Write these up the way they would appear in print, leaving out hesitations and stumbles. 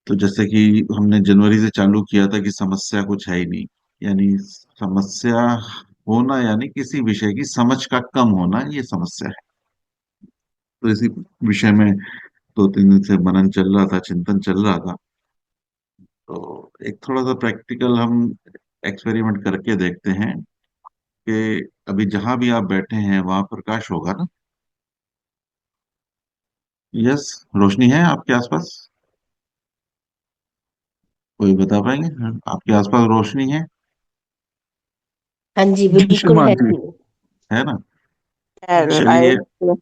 तो जैसे कि हमने जनवरी से चालू किया था कि समस्या कुछ है ही नहीं, यानी समस्या होना यानी किसी विषय की समझ का कम होना, ये समस्या है। तो इसी विषय में 2-3 दिन से मनन चल रहा था, चिंतन चल रहा था। तो एक थोड़ा सा प्रैक्टिकल हम एक्सपेरिमेंट करके देखते हैं कि अभी जहां भी आप बैठे हैं वहां प्रकाश होगा ना? यस, रोशनी है आपके आसपास? कोई बता पाएंगे? हाँ, आपके आसपास रोशनी है? हाँ जी, जी बिल्कुल श्रीमान है जी। जी। है ना? चलिए। लाइट।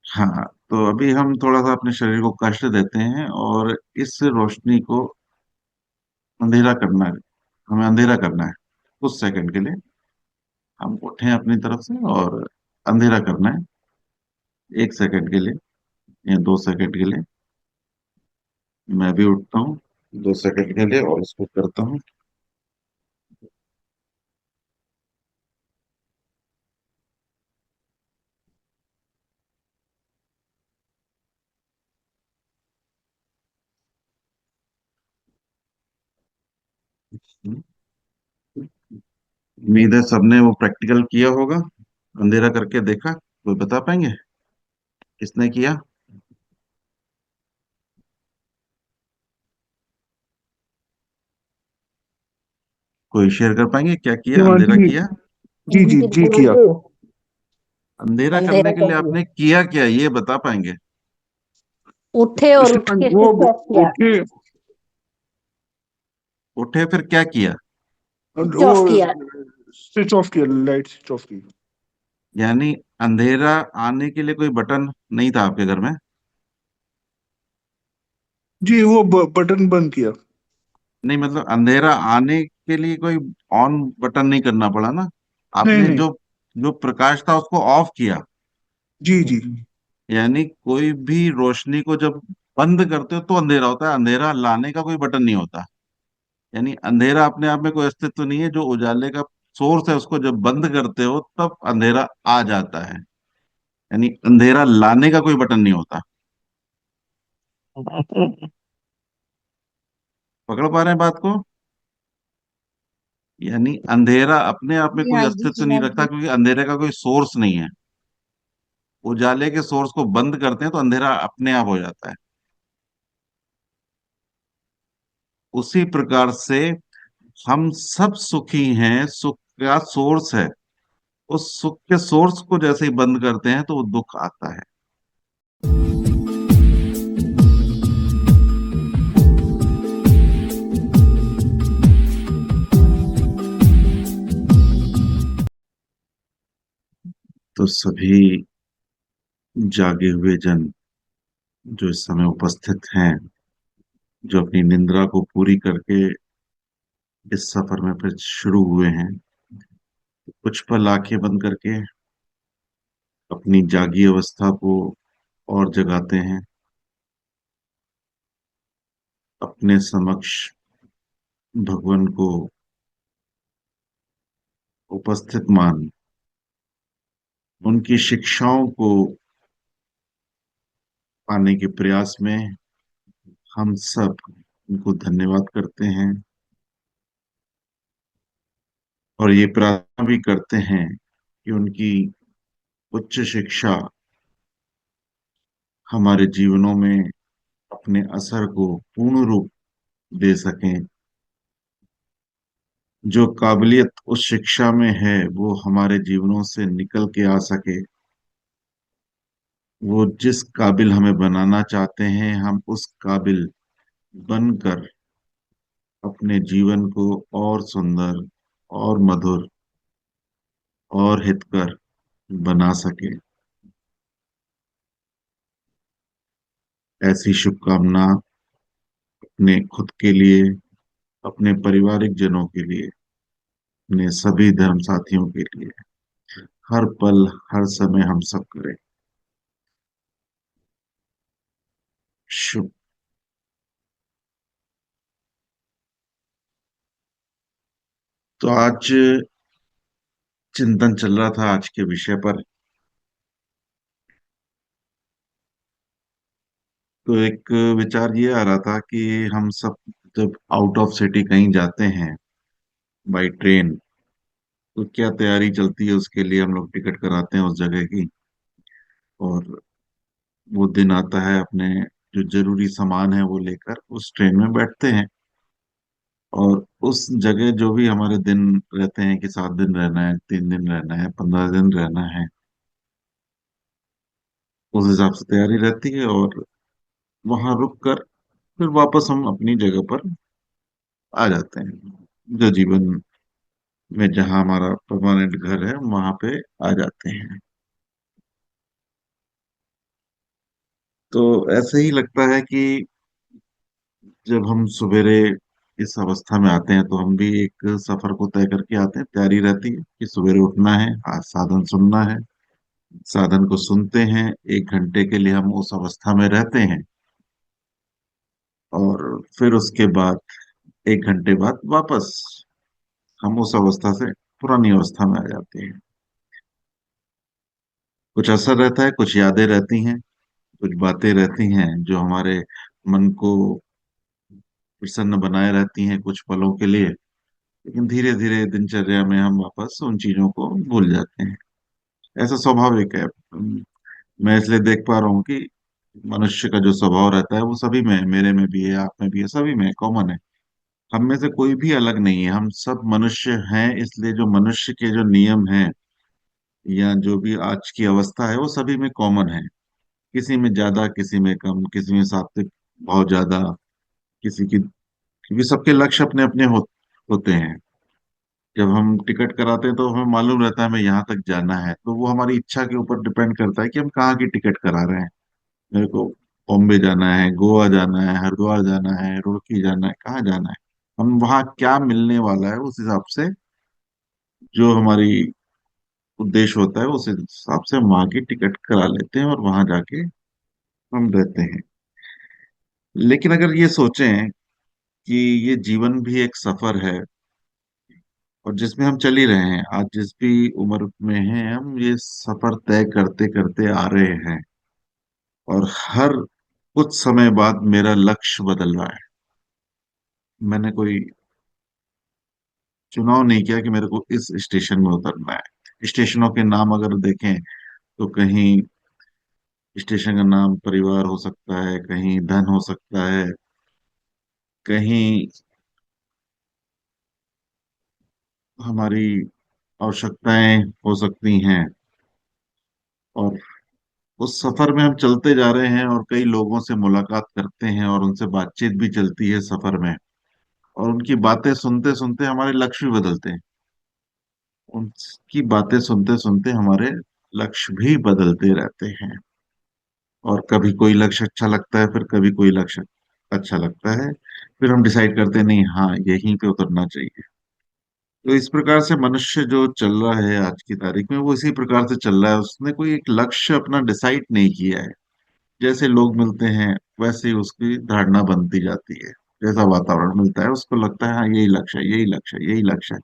हाँ, तो अभी हम थोड़ा सा अपने शरीर को कष्ट देते हैं और इस रोशनी को अंधेरा करना है। हमें अंधेरा करना है कुछ सेकंड के लिए। हम उठें अपनी तरफ से और अंधेरा करना है 1 सेकंड के लिए या 2 सेकंड के लिए। मैं भी उठता हूँ 2 सेकंड के लिए और इसको करता हूँ। उम्मीद है सबने वो प्रैक्टिकल किया होगा, अंधेरा करके देखा। कोई बता पाएंगे किसने किया? कोई शेयर कर पाएंगे क्या किया, श्रीमान अंधेरा जी। किया? जी जी जी बिल्कुल किया। जी। अंधेरा करने अंधेरा के कर लिए दिया। आपने किया क्या, ये बता पाएंगे? उठे और उठ श्रीमान के वो स्विच ऑफ किया। उठे उठे फिर क्या किया? स्विच वो ऑफ किया। स्विच ऑफ किया, लाइट स्विच ऑफ की। यानी अंधेरा आने के लिए कोई बटन नहीं था आपके घर में? जी वो बटन बंद किया। नहीं, मतलब अंधेरा आने के लिए कोई ऑन बटन नहीं करना पड़ा ना? नहीं आपने नहीं। जो जो प्रकाश था उसको ऑफ किया। जी जी। यानी कोई भी रोशनी को जब बंद करते हो तो अंधेरा होता है, अंधेरा लाने का कोई बटन नहीं होता। यानी अंधेरा अपने आप में कोई अस्तित्व नहीं है, जो उजाले का सोर्स है उसको जब बंद करते हो तब अंधेरा आ जाता है। यानी अंधेरा लाने का कोई बटन नहीं होता। पकड़ पा रहे हैं बात को? यानी अंधेरा अपने आप में जी कोई हाँ जी, अस्तित्व जी नहीं हाँ रखता, जी। क्योंकि अंधेरे का कोई सोर्स नहीं है। उजाले के सोर्स को बंद करते हैं तो अंधेरा अपने आप हो जाता है। उसी प्रकार से हम सब सुखी हैं, सुख का सोर्स है। उस सुख के सोर्स को जैसे ही बंद करते हैं तो वो दुख आता है। तो सभी जागे हुए जन जो इस समय उपस्थित हैं, जो अपनी निद्रा को पूरी करके इस सफर में फिर शुरू हुए हैं, कुछ पल आंखें बंद करके अपनी जागी अवस्था को और जगाते हैं। अपने समक्ष भगवान को उपस्थित मान उनकी शिक्षाओं को पाने के प्रयास में हम सब उनको धन्यवाद करते हैं और ये प्रार्थना भी करते हैं कि उनकी उच्च शिक्षा हमारे जीवनों में अपने असर को पूर्ण रूप दे सकें। जो काबिलियत उस शिक्षा में है वो हमारे जीवनों से निकल के आ सके। वो जिस काबिल हमें बनाना चाहते हैं हम उस काबिल बनकर अपने जीवन को और सुंदर और मधुर और हितकर बना सके। ऐसी शुभकामना अपने खुद के लिए, अपने पारिवारिक जनों के लिए, अपने सभी धर्म साथियों के लिए हर पल हर समय हम सब करें। शुभ। तो आज चिंतन चल रहा था आज के विषय पर। तो एक विचार ये आ रहा था कि हम सब जब आउट ऑफ सिटी कहीं जाते हैं बाई ट्रेन, तो क्या तैयारी चलती है उसके लिए। हम लोग टिकट कराते हैं उस जगह की, और वो दिन आता है, अपने जो जरूरी सामान है वो लेकर उस ट्रेन में बैठते हैं, और उस जगह जो भी हमारे दिन रहते हैं कि 7 दिन रहना है, 3 दिन रहना है, 15 दिन रहना है, उस हिसाब से तैयारी रहती है। और वहां रुक कर फिर वापस हम अपनी जगह पर आ जाते हैं, जो जीवन में जहाँ हमारा परमानेंट घर है वहां पे आ जाते हैं। तो ऐसे ही लगता है कि जब हम सवेरे इस अवस्था में आते हैं तो हम भी एक सफर को तय करके आते हैं। तैयारी रहती है कि सवेरे उठना है, आज साधन सुनना है, साधन को सुनते हैं, 1 घंटे के लिए हम उस अवस्था में रहते हैं, और फिर उसके बाद 1 घंटे बाद वापस हम उस अवस्था से पुरानी अवस्था में आ जाते हैं। कुछ असर रहता है, कुछ यादें रहती हैं, कुछ बातें रहती हैं जो हमारे मन को प्रसन्न बनाए रहती हैं कुछ पलों के लिए, लेकिन धीरे धीरे दिनचर्या में हम वापस उन चीजों को भूल जाते हैं। ऐसा स्वाभाविक है। मैं इसलिए देख पा रहा हूँ कि मनुष्य का जो स्वभाव रहता है वो सभी में है, मेरे में भी है, आप में भी है, सभी में कॉमन है। हम में से कोई भी अलग नहीं है, हम सब मनुष्य हैं। इसलिए जो मनुष्य के जो नियम हैं या जो भी आज की अवस्था है वो सभी में कॉमन है। किसी में ज्यादा, किसी में कम, किसी में सात्विक बहुत ज्यादा, किसी की, क्योंकि सबके लक्ष्य अपने अपने होते हैं। जब हम टिकट कराते हैं तो हमें मालूम रहता है हमें यहाँ तक जाना है, तो वो हमारी इच्छा के ऊपर डिपेंड करता है कि हम कहाँ की टिकट करा रहे हैं। मेरे को बॉम्बे जाना है, गोवा जाना है, हरिद्वार जाना है, रुड़की जाना है, कहाँ जाना है, हम वहाँ क्या मिलने वाला है उस हिसाब से, जो हमारी उद्देश्य होता है उस हिसाब से हम वहाँ की टिकट करा लेते हैं और वहां जाके हम रहते हैं। लेकिन अगर ये सोचें कि ये जीवन भी एक सफर है, और जिसमें हम चल ही रहे हैं, आज जिस भी उम्र में हैं हम, ये सफर तय करते करते आ रहे हैं, और हर कुछ समय बाद मेरा लक्ष्य बदल रहा है। मैंने कोई चुनाव नहीं किया कि मेरे को इस स्टेशन में उतरना है। स्टेशनों के नाम अगर देखें तो कहीं स्टेशन का नाम परिवार हो सकता है, कहीं धन हो सकता है, कहीं हमारी आवश्यकताएं हो सकती हैं। और उस सफर में हम चलते जा रहे हैं और कई लोगों से मुलाकात करते हैं और उनसे बातचीत भी चलती है सफर में, और उनकी बातें सुनते सुनते हमारे लक्ष्य भी बदलते हैं। उनकी बातें सुनते सुनते हमारे लक्ष्य भी बदलते रहते हैं, और कभी कोई लक्ष्य अच्छा लगता है, फिर कभी कोई लक्ष्य अच्छा लगता है, फिर हम डिसाइड करते हैं नहीं, हाँ यहीं पे उतरना चाहिए। तो इस प्रकार से मनुष्य जो चल रहा है आज की तारीख में, वो इसी प्रकार से चल रहा है। उसने कोई एक लक्ष्य अपना डिसाइड नहीं किया है। जैसे लोग मिलते हैं वैसे ही उसकी धारणा बनती जाती है। जैसा वातावरण मिलता है उसको लगता है हाँ यही लक्ष्य है, यही लक्ष्य है, यही लक्ष्य है।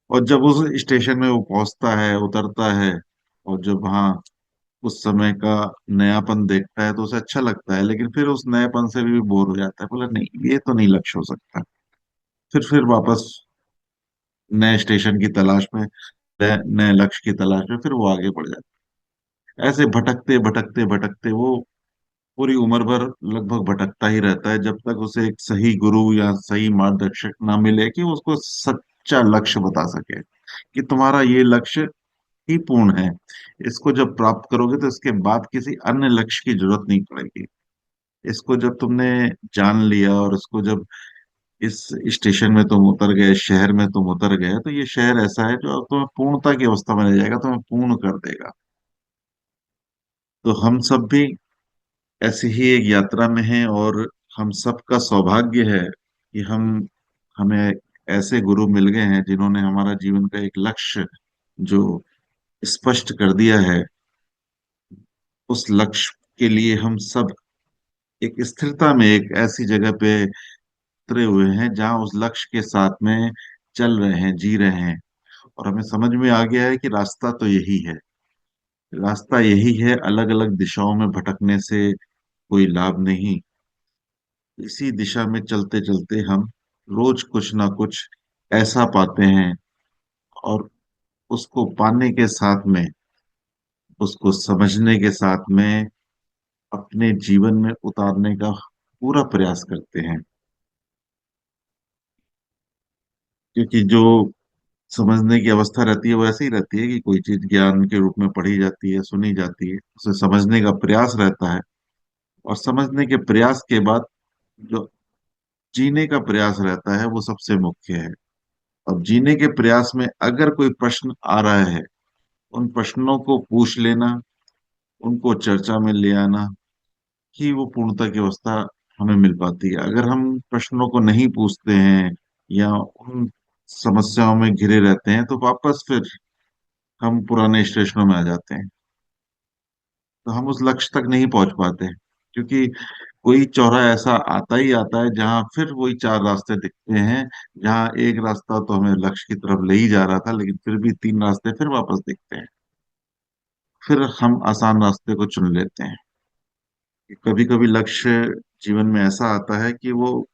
और जब उस स्टेशन में वो पहुंचता है, उतरता है, और जब वहाँ उस समय का नयापन देखता है तो उसे अच्छा लगता है, लेकिन फिर उस नयापन से भी बोर हो जाता है, बोला नहीं ये तो नहीं लक्ष्य हो सकता। फिर वापस नए स्टेशन की तलाश में, नए नए लक्ष्य की तलाश में फिर वो आगे बढ़ जाता है। ऐसे भटकते भटकते भटकते वो पूरी उम्र भर लगभग भटकता ही रहता है, जब तक उसे एक सही गुरु या सही मार्गदर्शक ना मिले कि वो उसको सच्चा लक्ष्य बता सके कि तुम्हारा ये लक्ष्य ही पूर्ण है। इसको जब प्राप्त करोगे तो इसके बाद किसी अन्य लक्ष्य की जरूरत नहीं पड़ेगी। इसको जब तुमने जान लिया, और इसको जब इस स्टेशन में तुम उतर गए, शहर में तुम उतर गए, तो ये शहर ऐसा है जो अब तुम्हें पूर्णता की अवस्था में ले जाएगा, तुम्हें पूर्ण कर देगा। तो हम सब भी ऐसी ही एक यात्रा में हैं, और हम सबका सौभाग्य है कि हमें ऐसे गुरु मिल गए हैं जिन्होंने हमारा जीवन का एक लक्ष्य जो स्पष्ट कर दिया है। उस लक्ष्य के लिए हम सब एक स्थिरता में एक ऐसी जगह पे उतरे हुए हैं जहां उस लक्ष्य के साथ में चल रहे हैं, जी रहे हैं। और हमें समझ में आ गया है कि रास्ता तो यही है, रास्ता यही है, अलग अलग दिशाओं में भटकने से कोई लाभ नहीं। इसी दिशा में चलते चलते हम रोज कुछ ना कुछ ऐसा पाते हैं, और उसको पाने के साथ में, उसको समझने के साथ में अपने जीवन में उतारने का पूरा प्रयास करते हैं। क्योंकि जो समझने की अवस्था रहती है वो ऐसे ही रहती है कि कोई चीज ज्ञान के रूप में पढ़ी जाती है, सुनी जाती है, उसे समझने का प्रयास रहता है, और समझने के प्रयास के बाद जो जीने का प्रयास रहता है वो सबसे मुख्य है। अब जीने के प्रयास में अगर कोई प्रश्न आ रहा है, उन प्रश्नों को पूछ लेना, उनको चर्चा में ले आना, ही वो पूर्णता की अवस्था हमें मिल पाती है। अगर हम प्रश्नों को नहीं पूछते हैं या उन समस्याओं में घिरे रहते हैं, तो वापस फिर हम पुराने स्टेशनों में आ जाते हैं, तो हम उस लक्ष्य तक नहीं पहुंच पाते। क्योंकि कोई चौराहा ऐसा आता ही आता है जहां फिर वही चार रास्ते दिखते हैं, जहां एक रास्ता तो हमें लक्ष्य की तरफ ले ही जा रहा था, लेकिन फिर भी तीन रास्ते फिर वापस दिखते हैं। फिर हम आसान रास्ते को चुन लेते हैं। कभी कभी लक्ष्य जीवन में ऐसा आता है कि वो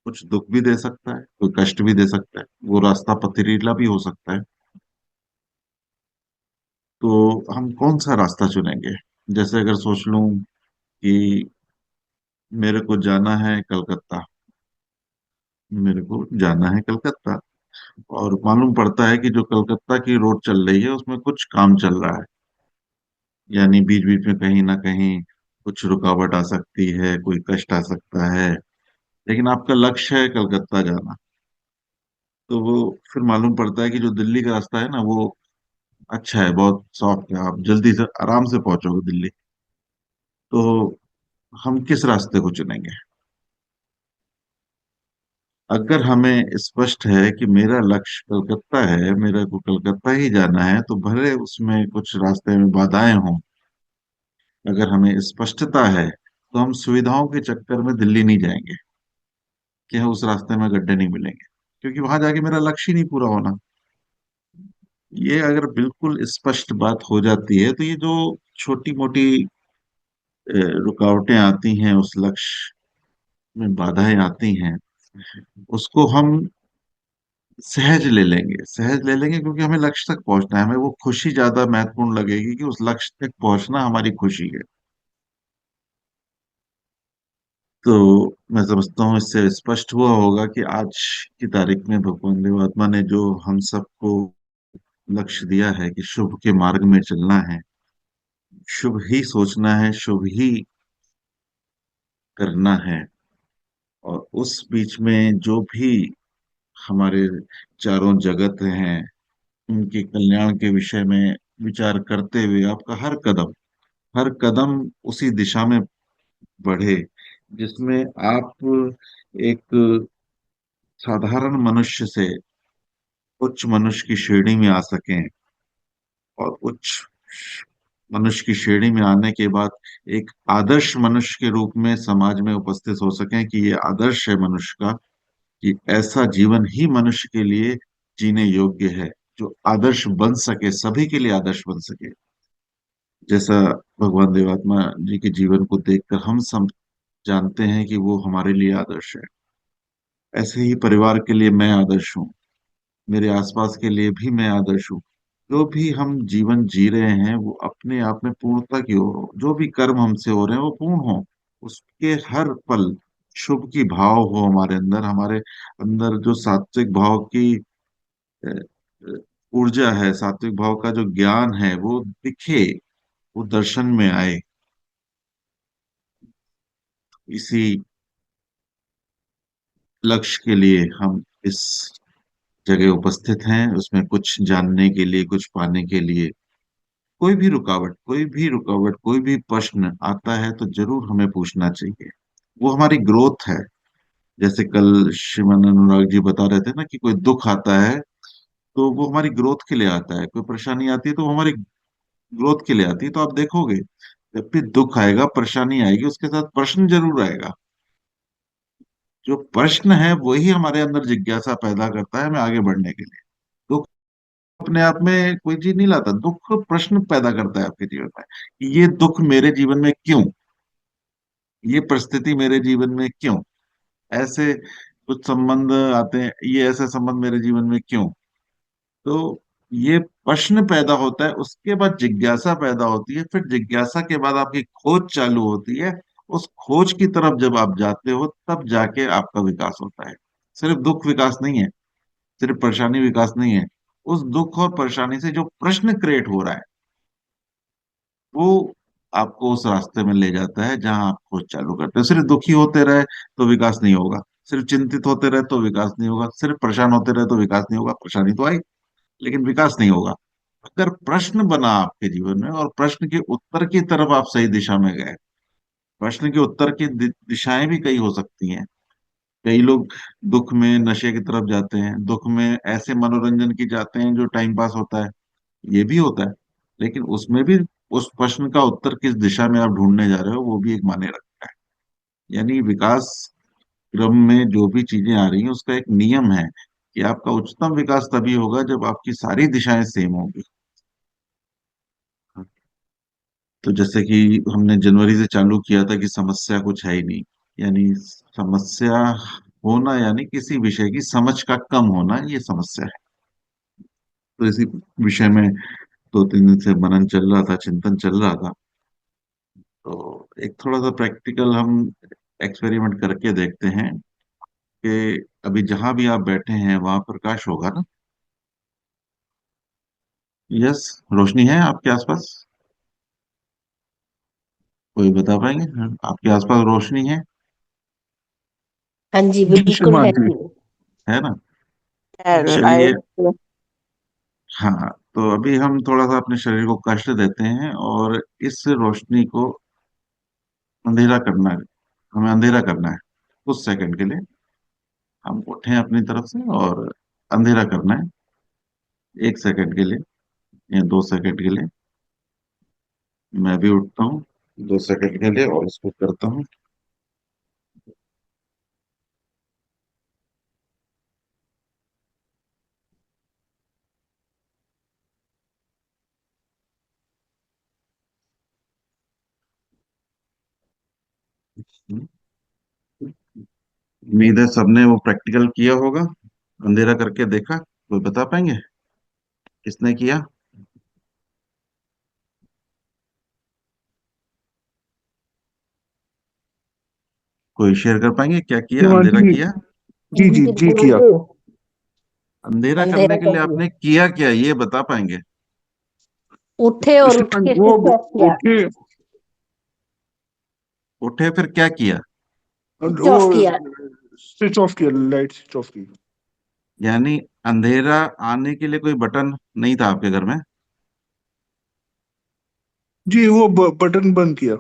कुछ दुख भी दे सकता है, कोई कष्ट भी दे सकता है, वो रास्ता पथरीला भी हो सकता है। तो हम कौन सा रास्ता चुनेंगे? जैसे अगर सोच लूं कि मेरे को जाना है कलकत्ता, मेरे को जाना है कलकत्ता, और मालूम पड़ता है कि जो कलकत्ता की रोड चल रही है उसमें कुछ काम चल रहा है, यानी बीच बीच में कहीं ना कहीं कुछ रुकावट आ सकती है, कोई कष्ट आ सकता है, लेकिन आपका लक्ष्य है कलकत्ता जाना। तो वो फिर मालूम पड़ता है कि जो दिल्ली का रास्ता है ना, वो अच्छा है, बहुत सॉफ्ट है, आप जल्दी से आराम से पहुंचोगे दिल्ली। तो हम किस रास्ते को चुनेंगे? अगर हमें स्पष्ट है कि मेरा लक्ष्य कलकत्ता है, मेरे को कलकत्ता ही जाना है, तो भले उसमें कुछ रास्ते में बाधाएं हों, अगर हमें स्पष्टता है तो हम सुविधाओं के चक्कर में दिल्ली नहीं जाएंगे कि हाँ उस रास्ते में गड्ढे नहीं मिलेंगे, क्योंकि वहां जाके मेरा लक्ष्य ही नहीं पूरा होना। ये अगर बिल्कुल स्पष्ट बात हो जाती है, तो ये जो छोटी मोटी रुकावटें आती हैं उस लक्ष्य में, बाधाएं आती हैं, उसको हम सहज ले लेंगे, सहज ले लेंगे, क्योंकि हमें लक्ष्य तक पहुंचना है। हमें वो खुशी ज्यादा महत्वपूर्ण लगेगी कि उस लक्ष्य तक पहुंचना हमारी खुशी है। तो मैं समझता हूँ इससे स्पष्ट हुआ होगा कि आज की तारीख में भगवान देवात्मा ने जो हम सबको लक्ष्य दिया है कि शुभ के मार्ग में चलना है, शुभ ही सोचना है, शुभ ही करना है, और उस बीच में जो भी हमारे चारों जगत हैं, उनके कल्याण के विषय में विचार करते हुए आपका हर कदम उसी दिशा में बढ़े, जिसमें आप एक साधारण मनुष्य से उच्च मनुष्य की श्रेणी में आ सकें, और उच्च मनुष्य की श्रेणी में आने के बाद एक आदर्श मनुष्य के रूप में समाज में उपस्थित हो सकें कि ये आदर्श है मनुष्य का, कि ऐसा जीवन ही मनुष्य के लिए जीने योग्य है, जो आदर्श बन सके, सभी के लिए आदर्श बन सके। जैसा भगवान देवात्मा जी के जीवन को देखकर हम सब जानते हैं कि वो हमारे लिए आदर्श है, ऐसे ही परिवार के लिए मैं आदर्श हूँ, मेरे आसपास के लिए भी मैं आदर्श हूँ। जो भी हम जीवन जी रहे हैं वो अपने आप में पूर्णता की ओर हो, जो भी कर्म हमसे हो रहे हैं वो पूर्ण हो, उसके हर पल शुभ की भाव हो हमारे अंदर, हमारे अंदर जो सात्विक भाव की अ, अ, ऊर्जा है, सात्विक भाव का जो ज्ञान है वो दिखे, वो दर्शन में आए। इसी लक्ष्य के लिए हम इस जगह उपस्थित हैं, उसमें कुछ जानने के लिए, कुछ पाने के लिए। कोई भी प्रश्न आता है तो जरूर हमें पूछना चाहिए, वो हमारी ग्रोथ है। जैसे कल श्रीमान अनुराग जी बता रहे थे ना कि कोई दुख आता है तो वो हमारी ग्रोथ के लिए आता है, कोई परेशानी आती है तो वो हमारी ग्रोथ के लिए आती है। तो आप देखोगे, जब भी दुख आएगा, परेशानी आएगी, उसके साथ प्रश्न जरूर आएगा। जो प्रश्न है वही हमारे अंदर जिज्ञासा पैदा करता है हमें आगे बढ़ने के लिए। दुख अपने आप में कोई चीज नहीं लाता, दुख प्रश्न पैदा करता है आपके जीवन में कि ये दुख मेरे जीवन में क्यों, ये परिस्थिति मेरे जीवन में क्यों, ऐसे कुछ संबंध आते हैं, ये ऐसे संबंध मेरे जीवन में क्यों। तो ये प्रश्न पैदा होता है, उसके बाद जिज्ञासा पैदा होती है, फिर जिज्ञासा के बाद आपकी खोज चालू होती है। उस खोज की तरफ जब आप जाते हो तब जाके आपका विकास होता है। सिर्फ दुख विकास नहीं है, सिर्फ परेशानी विकास नहीं है। उस दुख और परेशानी से जो प्रश्न क्रिएट हो रहा है वो आपको उस रास्ते में ले जाता है जहां आप खोज चालू करते हो। सिर्फ दुखी होते रहे तो विकास नहीं होगा, सिर्फ चिंतित होते रहे तो विकास नहीं होगा, सिर्फ परेशान होते रहे तो विकास नहीं होगा। परेशानी तो आई लेकिन विकास नहीं होगा। अगर प्रश्न बना आपके जीवन में और प्रश्न के उत्तर की तरफ आप सही दिशा में गए, प्रश्न के उत्तर की दिशाएं भी कई हो सकती हैं। कई लोग दुख में नशे की तरफ जाते हैं, दुख में ऐसे मनोरंजन की जाते हैं जो टाइम पास होता है, ये भी होता है। लेकिन उसमें भी उस प्रश्न का उत्तर किस दिशा में आप ढूंढने जा रहे हो वो भी एक मायने रखता है। यानी विकास क्रम में जो भी चीजें आ रही हैं उसका एक नियम है कि आपका उच्चतम विकास तभी होगा जब आपकी सारी दिशाएं सेम होंगी। तो जैसे कि हमने जनवरी से चालू किया था कि समस्या कुछ है ही नहीं, यानी समस्या होना यानी किसी विषय की समझ का कम होना, ये समस्या है। तो इसी विषय में 2-3 दिन से मनन चल रहा था, चिंतन चल रहा था। तो एक थोड़ा सा प्रैक्टिकल हम एक्सपेरिमेंट करके देखते हैं कि अभी जहां भी आप बैठे हैं वहां प्रकाश होगा ना। यस, रोशनी है आपके आसपास? कोई बता पाएंगे? हाँ, आपके आसपास रोशनी हाँ जी, जी बिल्कुल श्रीमान है जी। जी। है ना? चलिए। I हाँ, तो अभी हम थोड़ा सा अपने शरीर को कष्ट देते हैं और इस रोशनी को अंधेरा करना है। हमें अंधेरा करना है कुछ सेकंड के लिए। हम उठें अपनी तरफ से और अंधेरा करना है 1 सेकंड के लिए या 2 सेकंड के लिए। मैं भी उठता हूँ 2 सेकंड के लिए और इसको करता हूँ। उम्मीद है सबने वो प्रैक्टिकल किया होगा, अंधेरा करके देखा। कोई बता पाएंगे किसने किया? कोई शेयर कर पाएंगे क्या किया, श्रीमान अंधेरा जी। किया? जी जी जी जी बिल्कुल किया। जी। अंधेरा करने अंधेरा के कर लिए दिया, आपने किया क्या, ये बता पाएंगे? उठे और उठ श्रीमान के वो फिर क्या किया? उठे उठे फिर क्या किया? स्विच वो ऑफ किया। स्विच ऑफ किया, लाइट स्विच ऑफ की। यानी अंधेरा आने के लिए कोई बटन नहीं था आपके घर में? जी वो बटन बंद किया।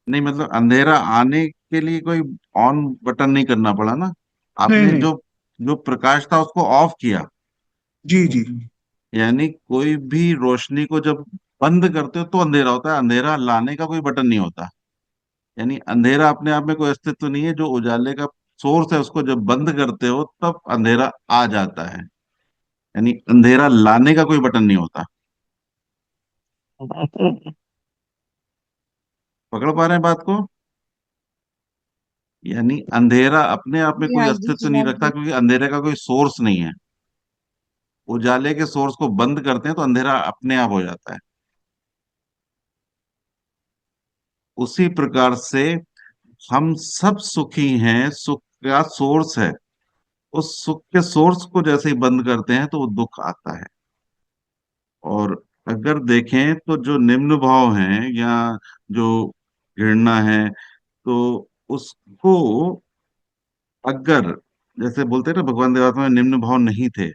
नहीं, मतलब अंधेरा आने के लिए कोई ऑन बटन नहीं करना पड़ा ना? नहीं आपने नहीं। जो जो प्रकाश था उसको ऑफ किया। जी जी यानी कोई भी रोशनी को जब बंद करते हो तो अंधेरा होता है, अंधेरा लाने का कोई बटन नहीं होता। यानी अंधेरा अपने आप में कोई अस्तित्व नहीं है, जो उजाले का सोर्स है उसको जब बंद करते हो तब अंधेरा आ जाता है। यानी अंधेरा लाने का कोई बटन नहीं होता। पकड़ पा रहे हैं बात को? यानी अंधेरा अपने आप में जी कोई हाँ जी अस्तित्व नहीं श्रीमान रखता जी। क्योंकि अंधेरे का कोई सोर्स नहीं है। उजाले के सोर्स को बंद करते हैं तो अंधेरा अपने आप हो जाता है। उसी प्रकार से हम सब सुखी हैं, सुख का सोर्स है। उस सुख के सोर्स को जैसे ही बंद करते हैं तो वो दुख आता है। और अगर देखें तो जो निम्न भाव हैं या जो घृणा है, तो उसको अगर, जैसे बोलते हैं ना भगवान देवात्मा में निम्न भाव नहीं थे,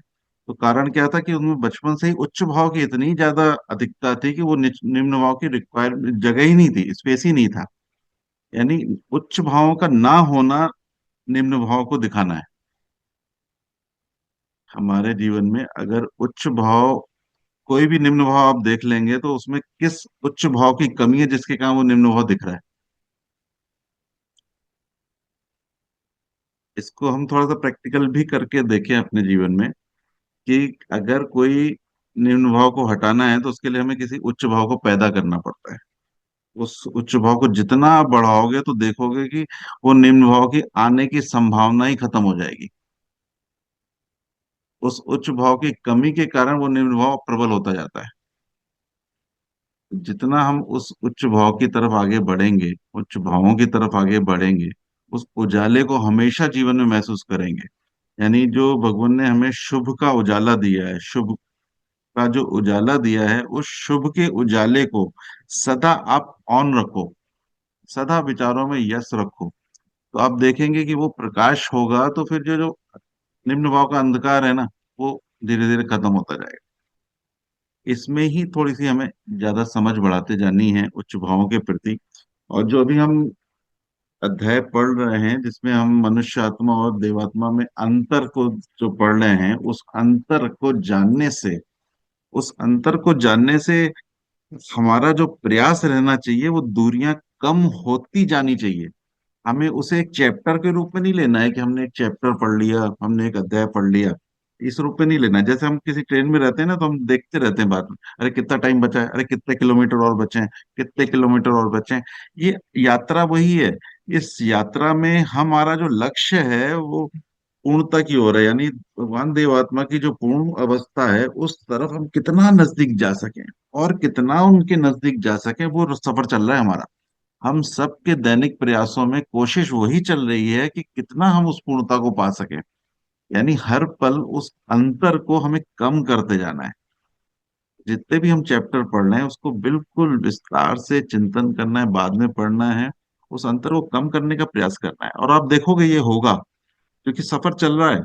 तो कारण क्या था कि उनमें बचपन से ही उच्च भाव की इतनी ज्यादा अधिकता थी कि वो निम्न भाव की रिक्वायर जगह ही नहीं थी, स्पेस ही नहीं था। यानी उच्च भावों का ना होना निम्न भाव को दिखाना है। हमारे जीवन में अगर उच्च भाव, कोई भी निम्न भाव आप देख लेंगे तो उसमें किस उच्च भाव की कमी है जिसके कारण वो निम्न भाव दिख रहा है। इसको हम थोड़ा सा प्रैक्टिकल भी करके देखें अपने जीवन में कि अगर कोई निम्न भाव को हटाना है तो उसके लिए हमें किसी उच्च भाव को पैदा करना पड़ता है। उस उच्च भाव को जितना आप बढ़ाओगे तो देखोगे कि वो निम्न भाव की आने की संभावना ही खत्म हो जाएगी। उस उच्च भाव की कमी के कारण वो निम्न भाव प्रबल होता जाता है। जितना हम उस उच्च भाव की तरफ आगे बढ़ेंगे, उच्च भावों की तरफ आगे बढ़ेंगे, उस उजाले को हमेशा जीवन में महसूस करेंगे। यानी जो भगवान ने हमें शुभ का उजाला दिया है, शुभ का जो उजाला दिया है, उस शुभ के उजाले को सदा आप ऑन रखो, सदा विचारों में यश रखो, तो आप देखेंगे कि वो प्रकाश होगा, तो फिर जो जो निम्न भाव का अंधकार है ना, वो धीरे धीरे खत्म होता जाएगा। इसमें ही थोड़ी सी हमें ज्यादा समझ बढ़ाते जानी है उच्च भावों के प्रति। और जो अभी हम अध्याय पढ़ रहे हैं, जिसमें हम मनुष्य आत्मा और देवात्मा में अंतर को जो पढ़ रहे हैं, उस अंतर को जानने से हमारा जो प्रयास रहना चाहिए, वो दूरियां कम होती जानी चाहिए। हमें उसे एक चैप्टर के रूप में नहीं लेना है कि हमने एक चैप्टर पढ़ लिया, हमने एक अध्याय पढ़ लिया, इस रूप में नहीं लेना है। जैसे हम किसी ट्रेन में रहते हैं ना, तो हम देखते रहते हैं बाद में, अरे कितना टाइम बचा है, अरे कितने किलोमीटर और बचे हैं, कितने किलोमीटर और बचे हैं। ये यात्रा वही है। इस यात्रा में हमारा जो लक्ष्य है वो पूर्णता की ओर है, यानी भगवान देवात्मा की जो पूर्ण अवस्था है उस तरफ हम कितना नजदीक जा सकें, और कितना उनके नजदीक जा सकें, वो सफर चल रहा है हमारा। हम सबके दैनिक प्रयासों में कोशिश वही चल रही है कि कितना हम उस पूर्णता को पा सकें। यानी हर पल उस अंतर को हमें कम करते जाना है। जितने भी हम चैप्टर पढ़ रहे हैं उसको बिल्कुल विस्तार से चिंतन करना है, बाद में पढ़ना है, उस अंतर को कम करने का प्रयास करना है, और आप देखोगे ये होगा, क्योंकि सफर चल रहा है।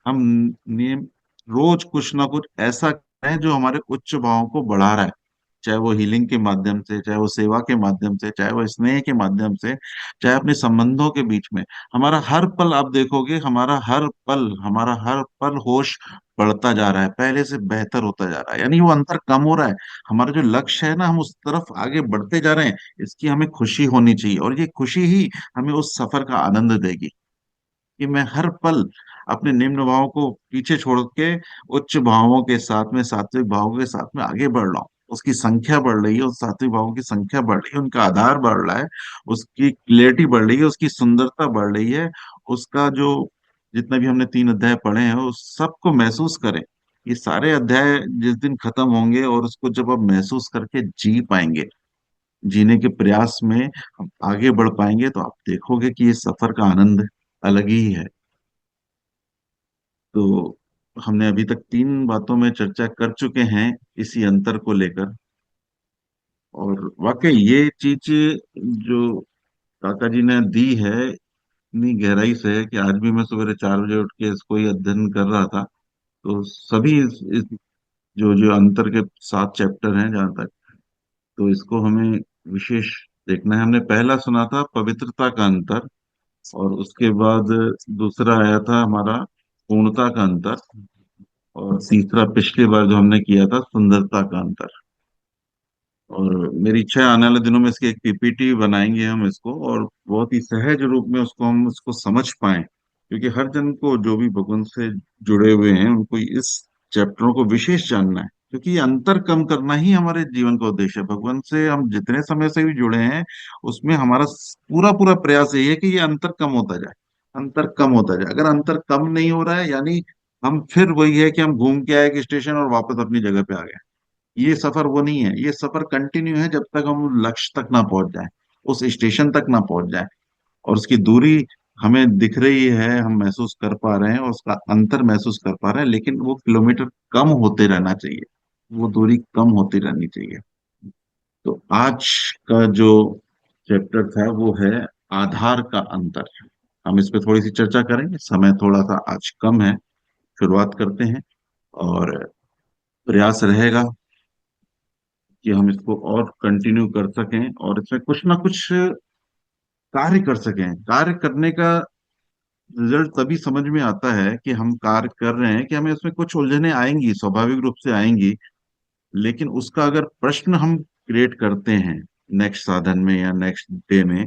हम नियम रोज कुछ ना कुछ ऐसा करें जो हमारे उच्च भावों को बढ़ा रहा है, चाहे वो हीलिंग के माध्यम से, चाहे वो सेवा के माध्यम से, चाहे वो स्नेह के माध्यम से, चाहे अपने संबंधों के बीच में। हमारा हर पल आप देखोगे, हमारा हर पल होश बढ़ता जा रहा है, पहले से बेहतर होता जा रहा है, यानी वो अंतर कम हो रहा है। हमारा जो लक्ष्य है ना, हम उस तरफ आगे बढ़ते जा रहे हैं, इसकी हमें खुशी होनी चाहिए, और ये खुशी ही हमें उस सफर का आनंद देगी, कि मैं हर पल अपने निम्न भावों को पीछे छोड़ के उच्च भावों के साथ में, सात्विक भावों के साथ में आगे बढ़ रहा हूँ। उसकी संख्या बढ़ रही है, उस सात्विक भावों की संख्या बढ़ रही है, उनका आधार बढ़ रहा है, उसकी क्लियरिटी बढ़ रही है, उसकी सुंदरता बढ़ रही है, उसका जो जितना भी हमने 3 अध्याय पढ़े हैं उस सबको महसूस करें। ये सारे अध्याय जिस दिन खत्म होंगे और उसको जब आप महसूस करके जी पाएंगे, जीने के प्रयास में हम आगे बढ़ पाएंगे, तो आप देखोगे कि ये सफर का आनंद अलग ही है। तो हमने अभी तक 3 बातों में चर्चा कर चुके हैं इसी अंतर को लेकर। और वाकई ये चीज जो काका जी ने दी है, इतनी गहराई से है कि आज भी मैं सवेरे 4 बजे उठ के इसको ही अध्ययन कर रहा था। तो सभी इस जो जो अंतर के 7 चैप्टर हैं जहाँ तक, तो इसको हमें विशेष देखना है। हमने पहला सुना था पवित्रता का अंतर, और उसके बाद दूसरा आया था हमारा पूर्णता का अंतर, और तीसरा पिछली बार जो हमने किया था सुंदरता का अंतर। और मेरी इच्छा है आने वाले दिनों में इसकी एक पीपीटी बनाएंगे हम इसको, और बहुत ही सहज रूप में उसको हम उसको समझ पाए, क्योंकि हर जन को जो भी भगवान से जुड़े हुए हैं उनको इस चैप्टरों को विशेष जानना है, क्योंकि ये अंतर कम करना ही हमारे जीवन का उद्देश्य है। भगवान से हम जितने समय से भी जुड़े हैं, उसमें हमारा पूरा पूरा प्रयास यही है कि ये अंतर कम होता जाए, अंतर कम होता जाए। अगर अंतर कम नहीं हो रहा है, यानी हम फिर वही है कि हम घूम के आए एक स्टेशन और वापस अपनी जगह पे आ गए। ये सफर वो नहीं है, ये सफर कंटिन्यू है जब तक हम लक्ष्य तक ना पहुंच जाए, उस स्टेशन तक ना पहुंच जाए, और उसकी दूरी हमें दिख रही है, हम महसूस कर पा रहे हैं, और उसका अंतर महसूस कर पा रहे हैं, लेकिन वो किलोमीटर कम होते रहना चाहिए, वो दूरी कम होती रहनी चाहिए। तो आज का जो चैप्टर था वो है आधार का अंतर। हम इस पे थोड़ी सी चर्चा करेंगे, समय थोड़ा सा आज कम है। शुरुआत करते हैं, और प्रयास रहेगा कि हम इसको और कंटिन्यू कर सकें, और इसमें कुछ ना कुछ कार्य कर सकें। कार्य करने का रिजल्ट तभी समझ में आता है कि हम कार्य कर रहे हैं, कि हमें उसमें कुछ उलझने आएंगी, स्वाभाविक रूप से आएंगी, लेकिन उसका अगर प्रश्न हम क्रिएट करते हैं नेक्स्ट साधन में या नेक्स्ट डे में,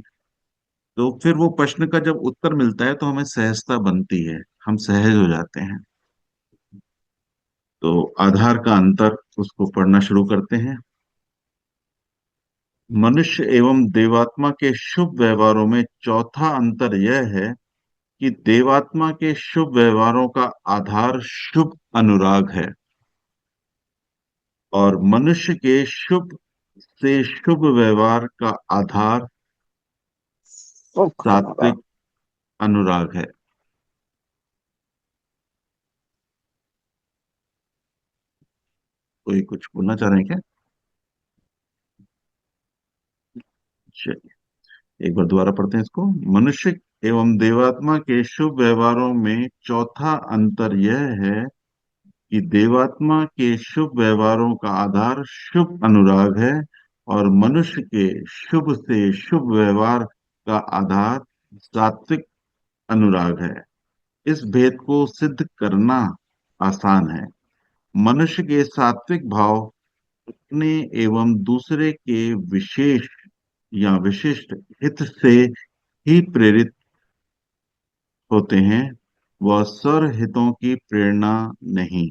तो फिर वो प्रश्न का जब उत्तर मिलता है तो हमें सहजता बनती है, हम सहज हो जाते हैं। तो आधार का अंतर उसको पढ़ना शुरू करते हैं। मनुष्य एवं देवात्मा के शुभ व्यवहारों में चौथा अंतर यह है कि देवात्मा के शुभ व्यवहारों का आधार शुभ अनुराग है, और मनुष्य के शुभ से शुभ व्यवहार का आधार सुख अनुराग। सात्विक अनुराग है। कोई कुछ बोलना चाह रहे हैं क्या? चलिए, एक बार दोबारा पढ़ते हैं इसको। मनुष्य एवं देवात्मा के शुभ व्यवहारों में चौथा अंतर यह है कि देवात्मा के शुभ व्यवहारों का आधार शुभ अनुराग है, और मनुष्य के शुभ से शुभ व्यवहार का आधार सात्विक अनुराग है। इस भेद को सिद्ध करना आसान है। मनुष्य के सात्विक भाव अपने एवं दूसरे के विशेष या विशिष्ट हित से ही प्रेरित होते हैं, वह सर्वहितों की प्रेरणा नहीं।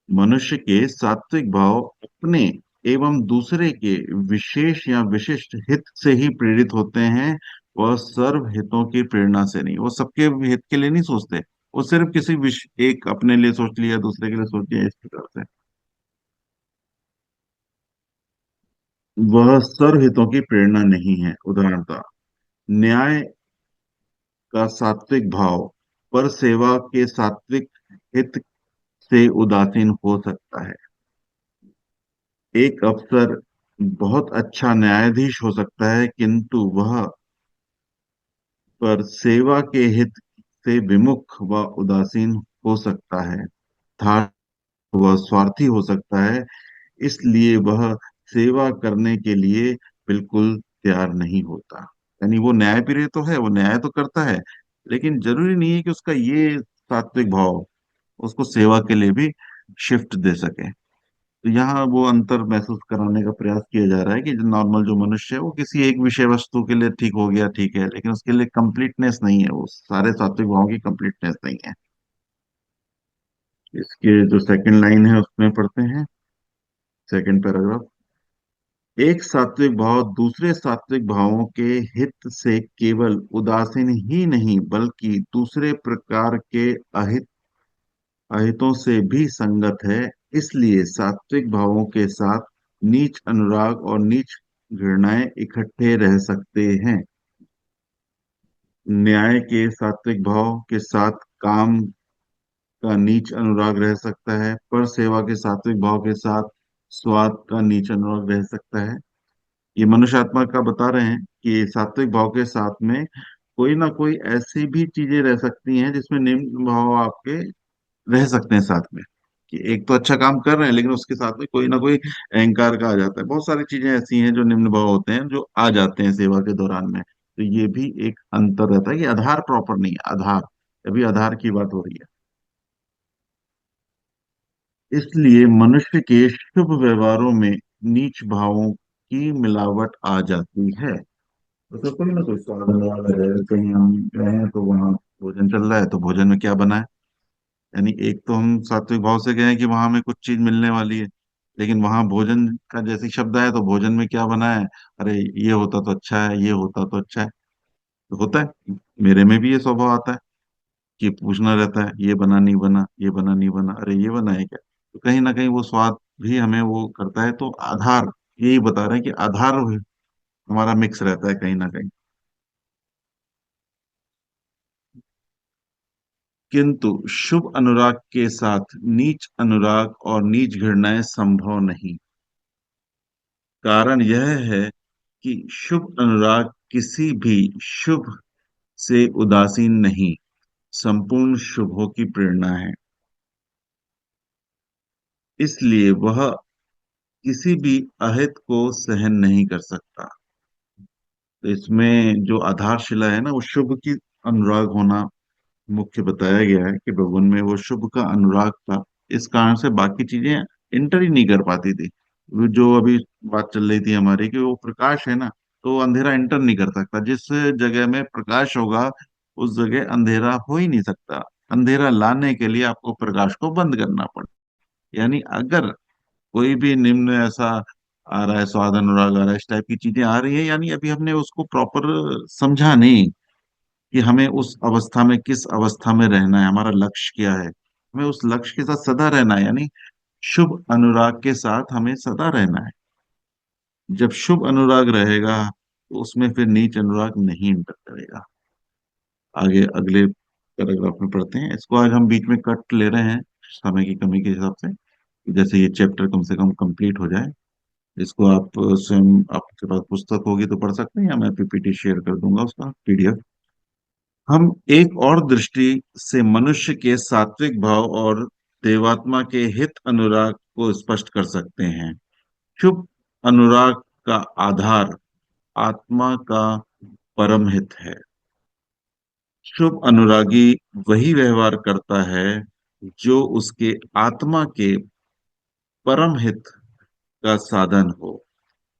मनुष्य के सात्विक भाव अपने एवं दूसरे के विशेष या विशिष्ट हित से ही प्रेरित होते हैं, वह सर्व हितों की प्रेरणा से नहीं। वो सबके हित के लिए नहीं सोचते, वो सिर्फ किसी एक अपने लिए सोच लिया, दूसरे के लिए सोच लिया, इस प्रकार से। वह सर्व हितों की प्रेरणा नहीं है। उदाहरणतः न्याय का सात्विक भाव पर सेवा के सात्विक हित से उदासीन हो सकता है। एक अफसर बहुत अच्छा न्यायाधीश हो सकता है, किंतु वह पर सेवा के हित से विमुख व उदासीन हो सकता है। अर्थात वह स्वार्थी हो सकता है, इसलिए वह सेवा करने के लिए बिल्कुल तैयार नहीं होता। यानी वो न्याय प्रिय तो है, वो न्याय तो करता है, लेकिन जरूरी नहीं है कि उसका ये सात्विक भाव उसको सेवा के लिए भी शिफ्ट दे सके। तो यहाँ वो अंतर महसूस कराने का प्रयास किया जा रहा है कि जो नॉर्मल जो मनुष्य है वो किसी एक विषय वस्तु के लिए ठीक हो गया, ठीक है, लेकिन उसके लिए कंप्लीटनेस नहीं है, वो सारे सात्विक भावों की कंप्लीटनेस नहीं है। इसके जो सेकंड लाइन है उसमें पढ़ते हैं, सेकंड पैराग्राफ। एक सात्विक भाव दूसरे सात्विक भावों के हित से केवल उदासीन ही नहीं, बल्कि दूसरे प्रकार के अहित अहितों से भी संगत है। इसलिए सात्विक भावों के साथ नीच अनुराग और नीच घृणाएं इकट्ठे रह सकते हैं। न्याय के सात्विक भाव के साथ काम का नीच अनुराग रह सकता है, पर सेवा के सात्विक भाव के साथ स्वाद का नीच अनुराग रह सकता है। ये मनुष्य आत्मा का बता रहे हैं कि सात्विक भाव के साथ में कोई ना कोई ऐसी भी चीजें रह सकती हैं जिसमें निम्न भाव आपके रह सकते हैं साथ में। कि एक तो अच्छा काम कर रहे हैं, लेकिन उसके साथ में कोई ना कोई अहंकार का आ जाता है। बहुत सारी चीजें ऐसी हैं जो निम्न भाव होते हैं, जो आ जाते हैं सेवा के दौरान में। तो ये भी एक अंतर रहता है कि आधार प्रॉपर नहीं है। आधार, अभी आधार की बात हो रही है। इसलिए मनुष्य के शुभ व्यवहारों में नीच भावों की मिलावट आ जाती है। तो कोई ना कोई स्वाद अनुराग है। कहीं हम गए हैं तो वहाँ भोजन चल रहा है, तो भोजन में क्या बना है। यानी एक तो हम सात्विक भाव से गए हैं कि वहां हमें कुछ चीज मिलने वाली है, लेकिन वहां भोजन का जैसे ही शब्द आया तो भोजन में क्या बना है। अरे ये होता तो अच्छा है, ये होता तो अच्छा है। तो होता है, मेरे में भी ये स्वभाव आता है कि पूछना रहता है, ये बना नहीं बना, ये बना नहीं बना, अरे ये बना है क्या। तो कहीं ना कहीं वो स्वाद भी हमें वो करता है। तो आधार यही बता रहे हैं कि आधार हमारा मिक्स रहता है कहीं ना कहीं। किंतु शुभ अनुराग के साथ नीच अनुराग और नीच घृणाएं संभव नहीं। कारण यह है कि शुभ अनुराग किसी भी शुभ से उदासीन नहीं, संपूर्ण शुभों की प्रेरणा है। इसलिए वह किसी भी अहित को सहन नहीं कर सकता। तो इसमें जो आधारशिला है ना, वो शुभ की अनुराग होना मुख्य बताया गया है कि भगवान में वो शुभ का अनुराग था। इस कारण से बाकी चीजें इंटर ही नहीं कर पाती थी। वो जो अभी बात चल रही थी हमारी कि वो प्रकाश है ना, तो वो अंधेरा इंटर नहीं कर सकता। जिस जगह में प्रकाश होगा उस जगह अंधेरा हो ही नहीं सकता। अंधेरा लाने के लिए आपको प्रकाश को बंद करना पड़े। यानी अगर कोई भी निम्न ऐसा आ रहा है, स्वाद अनुराग आ रहा है, इस टाइप की चीजें आ रही है, यानी अभी हमने उसको प्रॉपर समझा नहीं कि हमें उस अवस्था में किस अवस्था में रहना है, हमारा लक्ष्य क्या है। हमें उस लक्ष्य के साथ सदा रहना है, यानी शुभ अनुराग के साथ हमें सदा रहना है। जब शुभ अनुराग रहेगा तो उसमें फिर नीच अनुराग नहीं इंटर करेगा। आगे अगले पैराग्राफ में पढ़ते हैं इसको। आज हम बीच में कट ले रहे हैं समय की कमी के हिसाब से, जैसे ये चैप्टर कम से कम कंप्लीट हो जाए। इसको आप स्वयं, आपके पास पुस्तक होगी तो पढ़ सकते हैं, या मैं पीपीटी शेयर कर दूंगा उसका पीडीएफ। हम एक और दृष्टि से मनुष्य के सात्विक भाव और देवात्मा के हित अनुराग को स्पष्ट कर सकते हैं। शुभ अनुराग का आधार आत्मा का परम हित है। शुभ अनुरागी वही व्यवहार करता है जो उसके आत्मा के परम हित का साधन हो।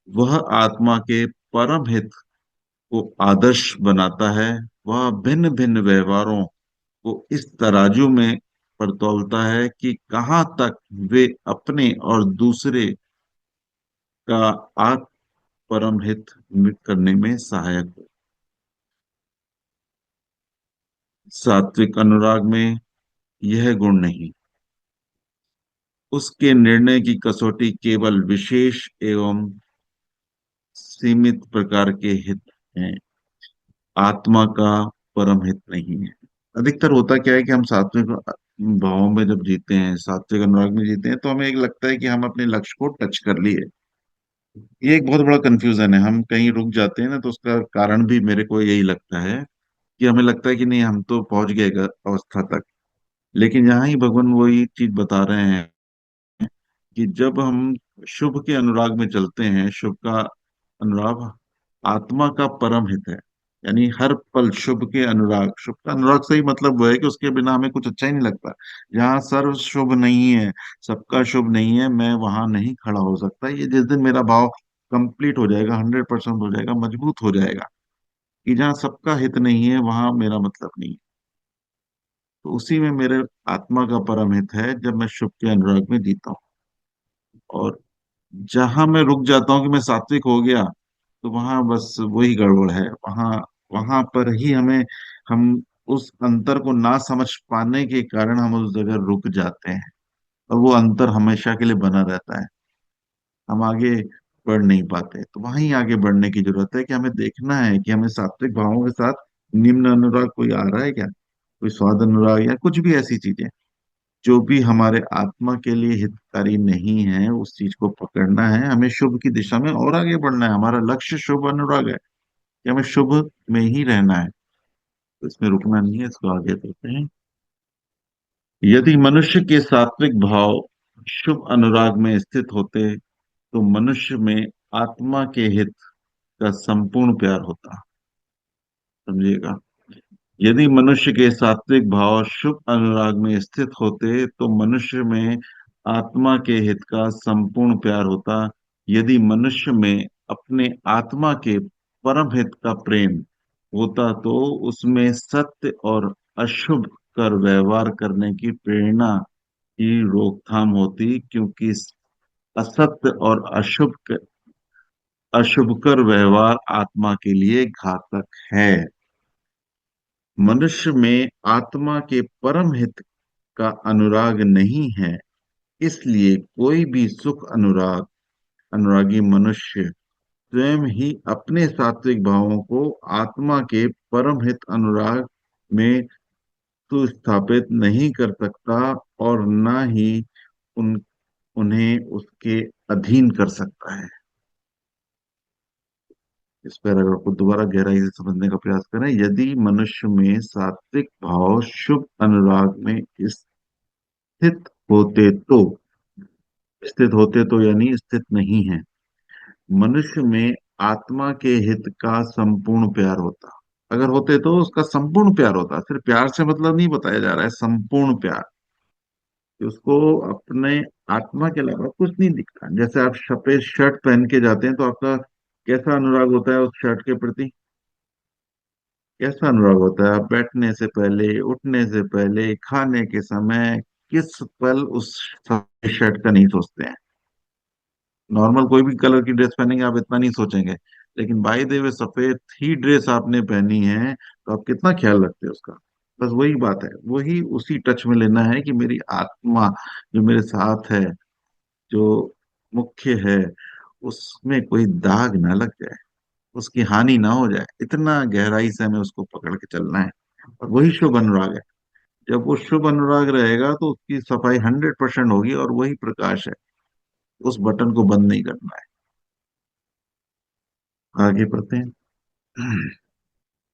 वह आत्मा के परम हित को आदर्श बनाता है। वह भिन्न भिन्न व्यवहारों को इस तराजू में परतौलता है कि कहाँ तक वे अपने और दूसरे का आत्म परम हित करने में सहायक हो। सात्विक अनुराग में यह गुण नहीं। उसके निर्णय की कसौटी केवल विशेष एवं सीमित प्रकार के हित हैं, आत्मा का परम हित नहीं है। अधिकतर होता क्या है कि हम सात्विक भाव में जब जीते हैं, सात्विक अनुराग में जीते हैं, तो हमें एक लगता है कि हम अपने लक्ष्य को टच कर लिए। ये एक बहुत बड़ा कंफ्यूजन है। हम कहीं रुक जाते हैं ना, तो उसका कारण भी मेरे को यही लगता है कि हमें लगता है कि नहीं, हम तो पहुंच गए एक अवस्था तक। लेकिन यहाँ ही भगवान वही चीज बता रहे हैं कि जब हम शुभ के अनुराग में चलते हैं, शुभ का अनुराग आत्मा का परम हित है। यानी हर पल शुभ के अनुराग, शुभ का अनुराग से ही मतलब वो है कि उसके बिना हमें कुछ अच्छा ही नहीं लगता। जहाँ सर्व शुभ नहीं है, सबका शुभ नहीं है, मैं वहां नहीं खड़ा हो सकता। ये जिस दिन मेरा भाव कंप्लीट हो जाएगा, 100% हो जाएगा, मजबूत हो जाएगा कि जहाँ सबका हित नहीं है वहां मेरा मतलब नहीं है, तो उसी में मेरे आत्मा का परम हित है जब मैं शुभ के अनुराग में जीता हूँ। और जहां मैं रुक जाता हूँ कि मैं सात्विक हो गया, तो वहां बस वही गड़बड़ है। वहां वहां पर ही हम उस अंतर को ना समझ पाने के कारण हम उस जगह रुक जाते हैं, और वो अंतर हमेशा के लिए बना रहता है। हम आगे बढ़ नहीं पाते। तो वहीं आगे बढ़ने की जरूरत है कि हमें देखना है कि हमें सात्विक भावों के साथ निम्न अनुराग कोई आ रहा है क्या, कोई स्वाद अनुराग या कुछ भी ऐसी चीजें जो भी हमारे आत्मा के लिए हितकारी नहीं है, उस चीज को पकड़ना है। हमें शुभ की दिशा में और आगे बढ़ना है। हमारा लक्ष्य शुभ अनुराग है कि हमें शुभ में ही रहना है, तो इसमें रुकना नहीं है। इसको आगे देखते हैं। यदि मनुष्य के सात्विक भाव शुभ अनुराग में स्थित होते तो मनुष्य में आत्मा के हित का संपूर्ण प्यार होता। समझिएगा, यदि मनुष्य के सात्विक भाव शुभ अनुराग में स्थित होते तो मनुष्य में आत्मा के हित का संपूर्ण प्यार होता। यदि मनुष्य में अपने आत्मा के परम हित का प्रेम होता तो उसमें सत्य और अशुभ कर व्यवहार करने की प्रेरणा की रोकथाम होती, क्योंकि असत्य और अशुभ कर व्यवहार आत्मा के लिए घातक है। मनुष्य में आत्मा के परम हित का अनुराग नहीं है, इसलिए कोई भी सुख अनुरागी मनुष्य स्वयं ही अपने सात्विक भावों को आत्मा के परम हित अनुराग में सुस्थापित नहीं कर सकता, और न ही उन उन्हें उसके अधीन कर सकता है। इस पैराग्राफ को दोबारा गहराई से समझने का प्रयास करें। यदि मनुष्य में सात्विक भाव शुभ अनुराग में स्थित होते तो, स्थित होते तो यानी स्थित नहीं है, मनुष्य में आत्मा के हित का संपूर्ण प्यार होता। अगर होते तो उसका संपूर्ण प्यार होता। सिर्फ प्यार से मतलब नहीं बताया जा रहा है, संपूर्ण प्यार, कि उसको अपने आत्मा के अलावा कुछ नहीं दिखता। जैसे आप सफेद शर्ट पहन के जाते हैं तो आपका कैसा अनुराग होता है उस शर्ट के प्रति? कैसा अनुराग होता है? आप बैठने से पहले, उठने से पहले, खाने के समय, किस पल उस सफेद शर्ट का नहीं सोचते हैं? नॉर्मल कोई भी कलर की ड्रेस पहनेंगे आप इतना नहीं सोचेंगे, लेकिन बाय द वे सफेद ही ड्रेस आपने पहनी है तो आप कितना ख्याल रखते हैं उसका। बस वही बात है, वही उसी टच में लेना है कि मेरी आत्मा जो मेरे साथ है, जो मुख्य है, उसमें कोई दाग ना लग जाए, उसकी हानि ना हो जाए, इतना गहराई से हमें उसको पकड़ के चलना है। और वही शुभ अनुराग है। जब वो शुभ अनुराग रहेगा तो उसकी सफाई 100% होगी, और वही प्रकाश है। उस बटन को बंद नहीं करना है। आगे बढ़ते हैं।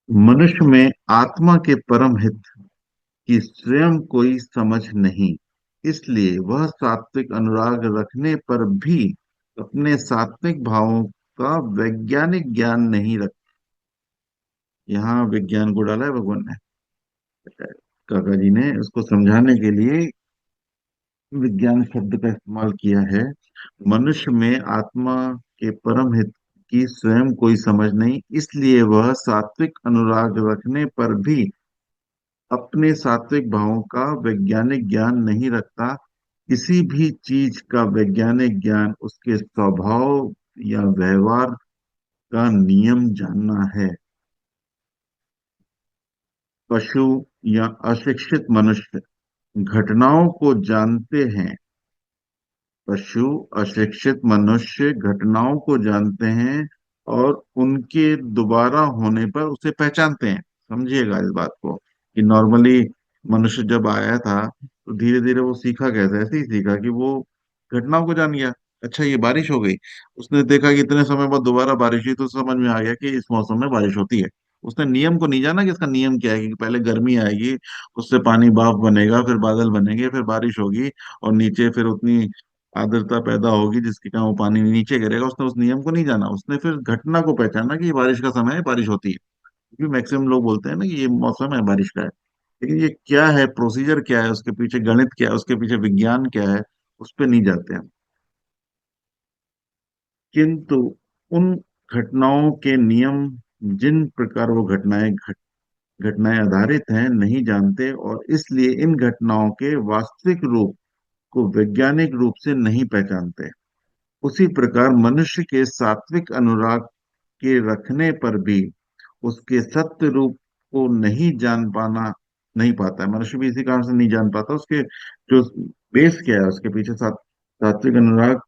मनुष्य में आत्मा के परम हित की स्वयं कोई समझ नहीं, इसलिए वह सात्विक अनुराग रखने पर भी अपने सात्विक भावों का वैज्ञानिक ज्ञान नहीं रख। यहाँ विज्ञान को डाला है भगवान ने, काका जी ने उसको समझाने के लिए विज्ञान शब्द का इस्तेमाल किया है। मनुष्य में आत्मा के परम हित की स्वयं कोई समझ नहीं, इसलिए वह सात्विक अनुराग रखने पर भी अपने सात्विक भावों का वैज्ञानिक ज्ञान नहीं रखता। किसी भी चीज का वैज्ञानिक ज्ञान उसके स्वभाव या व्यवहार का नियम जानना है। पशु या अशिक्षित मनुष्य घटनाओं को जानते हैं। पशु अशिक्षित मनुष्य घटनाओं को जानते हैं और उनके दोबारा होने पर उसे पहचानते हैं। समझिएगा इस बात को कि नॉर्मली मनुष्य जब आया था तो धीरे धीरे वो सीखा कैसे? ऐसे ही सीखा कि वो घटनाओं को जान गया। अच्छा, ये बारिश हो गई, उसने देखा कि इतने समय बाद दोबारा बारिश हुई तो समझ में आ गया कि इस मौसम में बारिश होती है। उसने नियम को नहीं जाना कि इसका नियम क्या है, कि पहले गर्मी आएगी, उससे पानी भाप बनेगा, फिर बादल बनेंगे, फिर बारिश होगी, और नीचे फिर उतनी आर्द्रता पैदा होगी जिसके कारण वो पानी नीचे गिरेगा। उसने उस नियम को नहीं जाना, उसने फिर घटना को पहचाना कि ये बारिश का समय है, बारिश होती है। क्योंकि मैक्सिमम लोग बोलते हैं ना कि ये मौसम है बारिश का है, लेकिन ये क्या है, प्रोसीजर क्या है, उसके पीछे गणित क्या है, उसके पीछे विज्ञान क्या है, उस पर नहीं जाते हैं। किंतु उन घटनाओं के नियम, जिन प्रकार वो घटनाएं आधारित हैं, नहीं जानते, और इसलिए इन घटनाओं के वास्तविक रूप को वैज्ञानिक रूप से नहीं पहचानते। उसी प्रकार मनुष्य के सात्विक अनुराग के रखने पर भी उसके सत्य रूप को नहीं जान पाना, नहीं पाता है। मनुष्य भी इसी कारण से नहीं जान पाता उसके जो बेस क्या है, उसके पीछे सात्विक अनुराग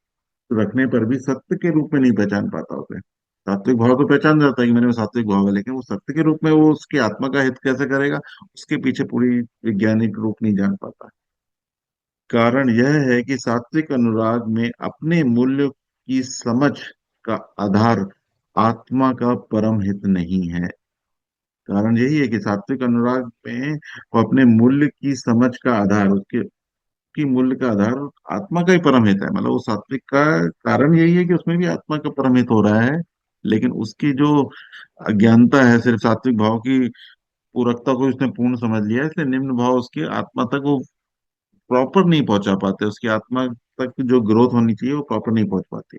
रखने पर भी सत्य के रूप में नहीं पहचान पाता उसे। सात्विक भाव तो पहचान जाता है कि मेरे में सात्विक भाव है, लेकिन वो सत्य के रूप में वो उसकी आत्मा का हित कैसे करेगा, उसके पीछे पूरी वैज्ञानिक रूप नहीं जान पाता। कारण यह है कि सात्विक अनुराग में अपने मूल्य की समझ का आधार आत्मा का परम हित नहीं है। कारण यही है कि सात्विक अनुराग में वो अपने मूल्य की समझ का आधार, उसके की मूल्य का आधार आत्मा का ही परम हित है। मतलब वो सात्विक का कारण यही है कि उसमें भी आत्मा का परम हित हो रहा है, लेकिन उसकी जो अज्ञानता है, सिर्फ सात्विक भाव की पूरकता को उसने पूर्ण समझ लिया है, इसलिए निम्न भाव उसकी आत्मा तक वो प्रॉपर नहीं पहुंचा पाते। उसकी आत्मा तक जो ग्रोथ होनी चाहिए वो प्रॉपर नहीं पहुंच पाती।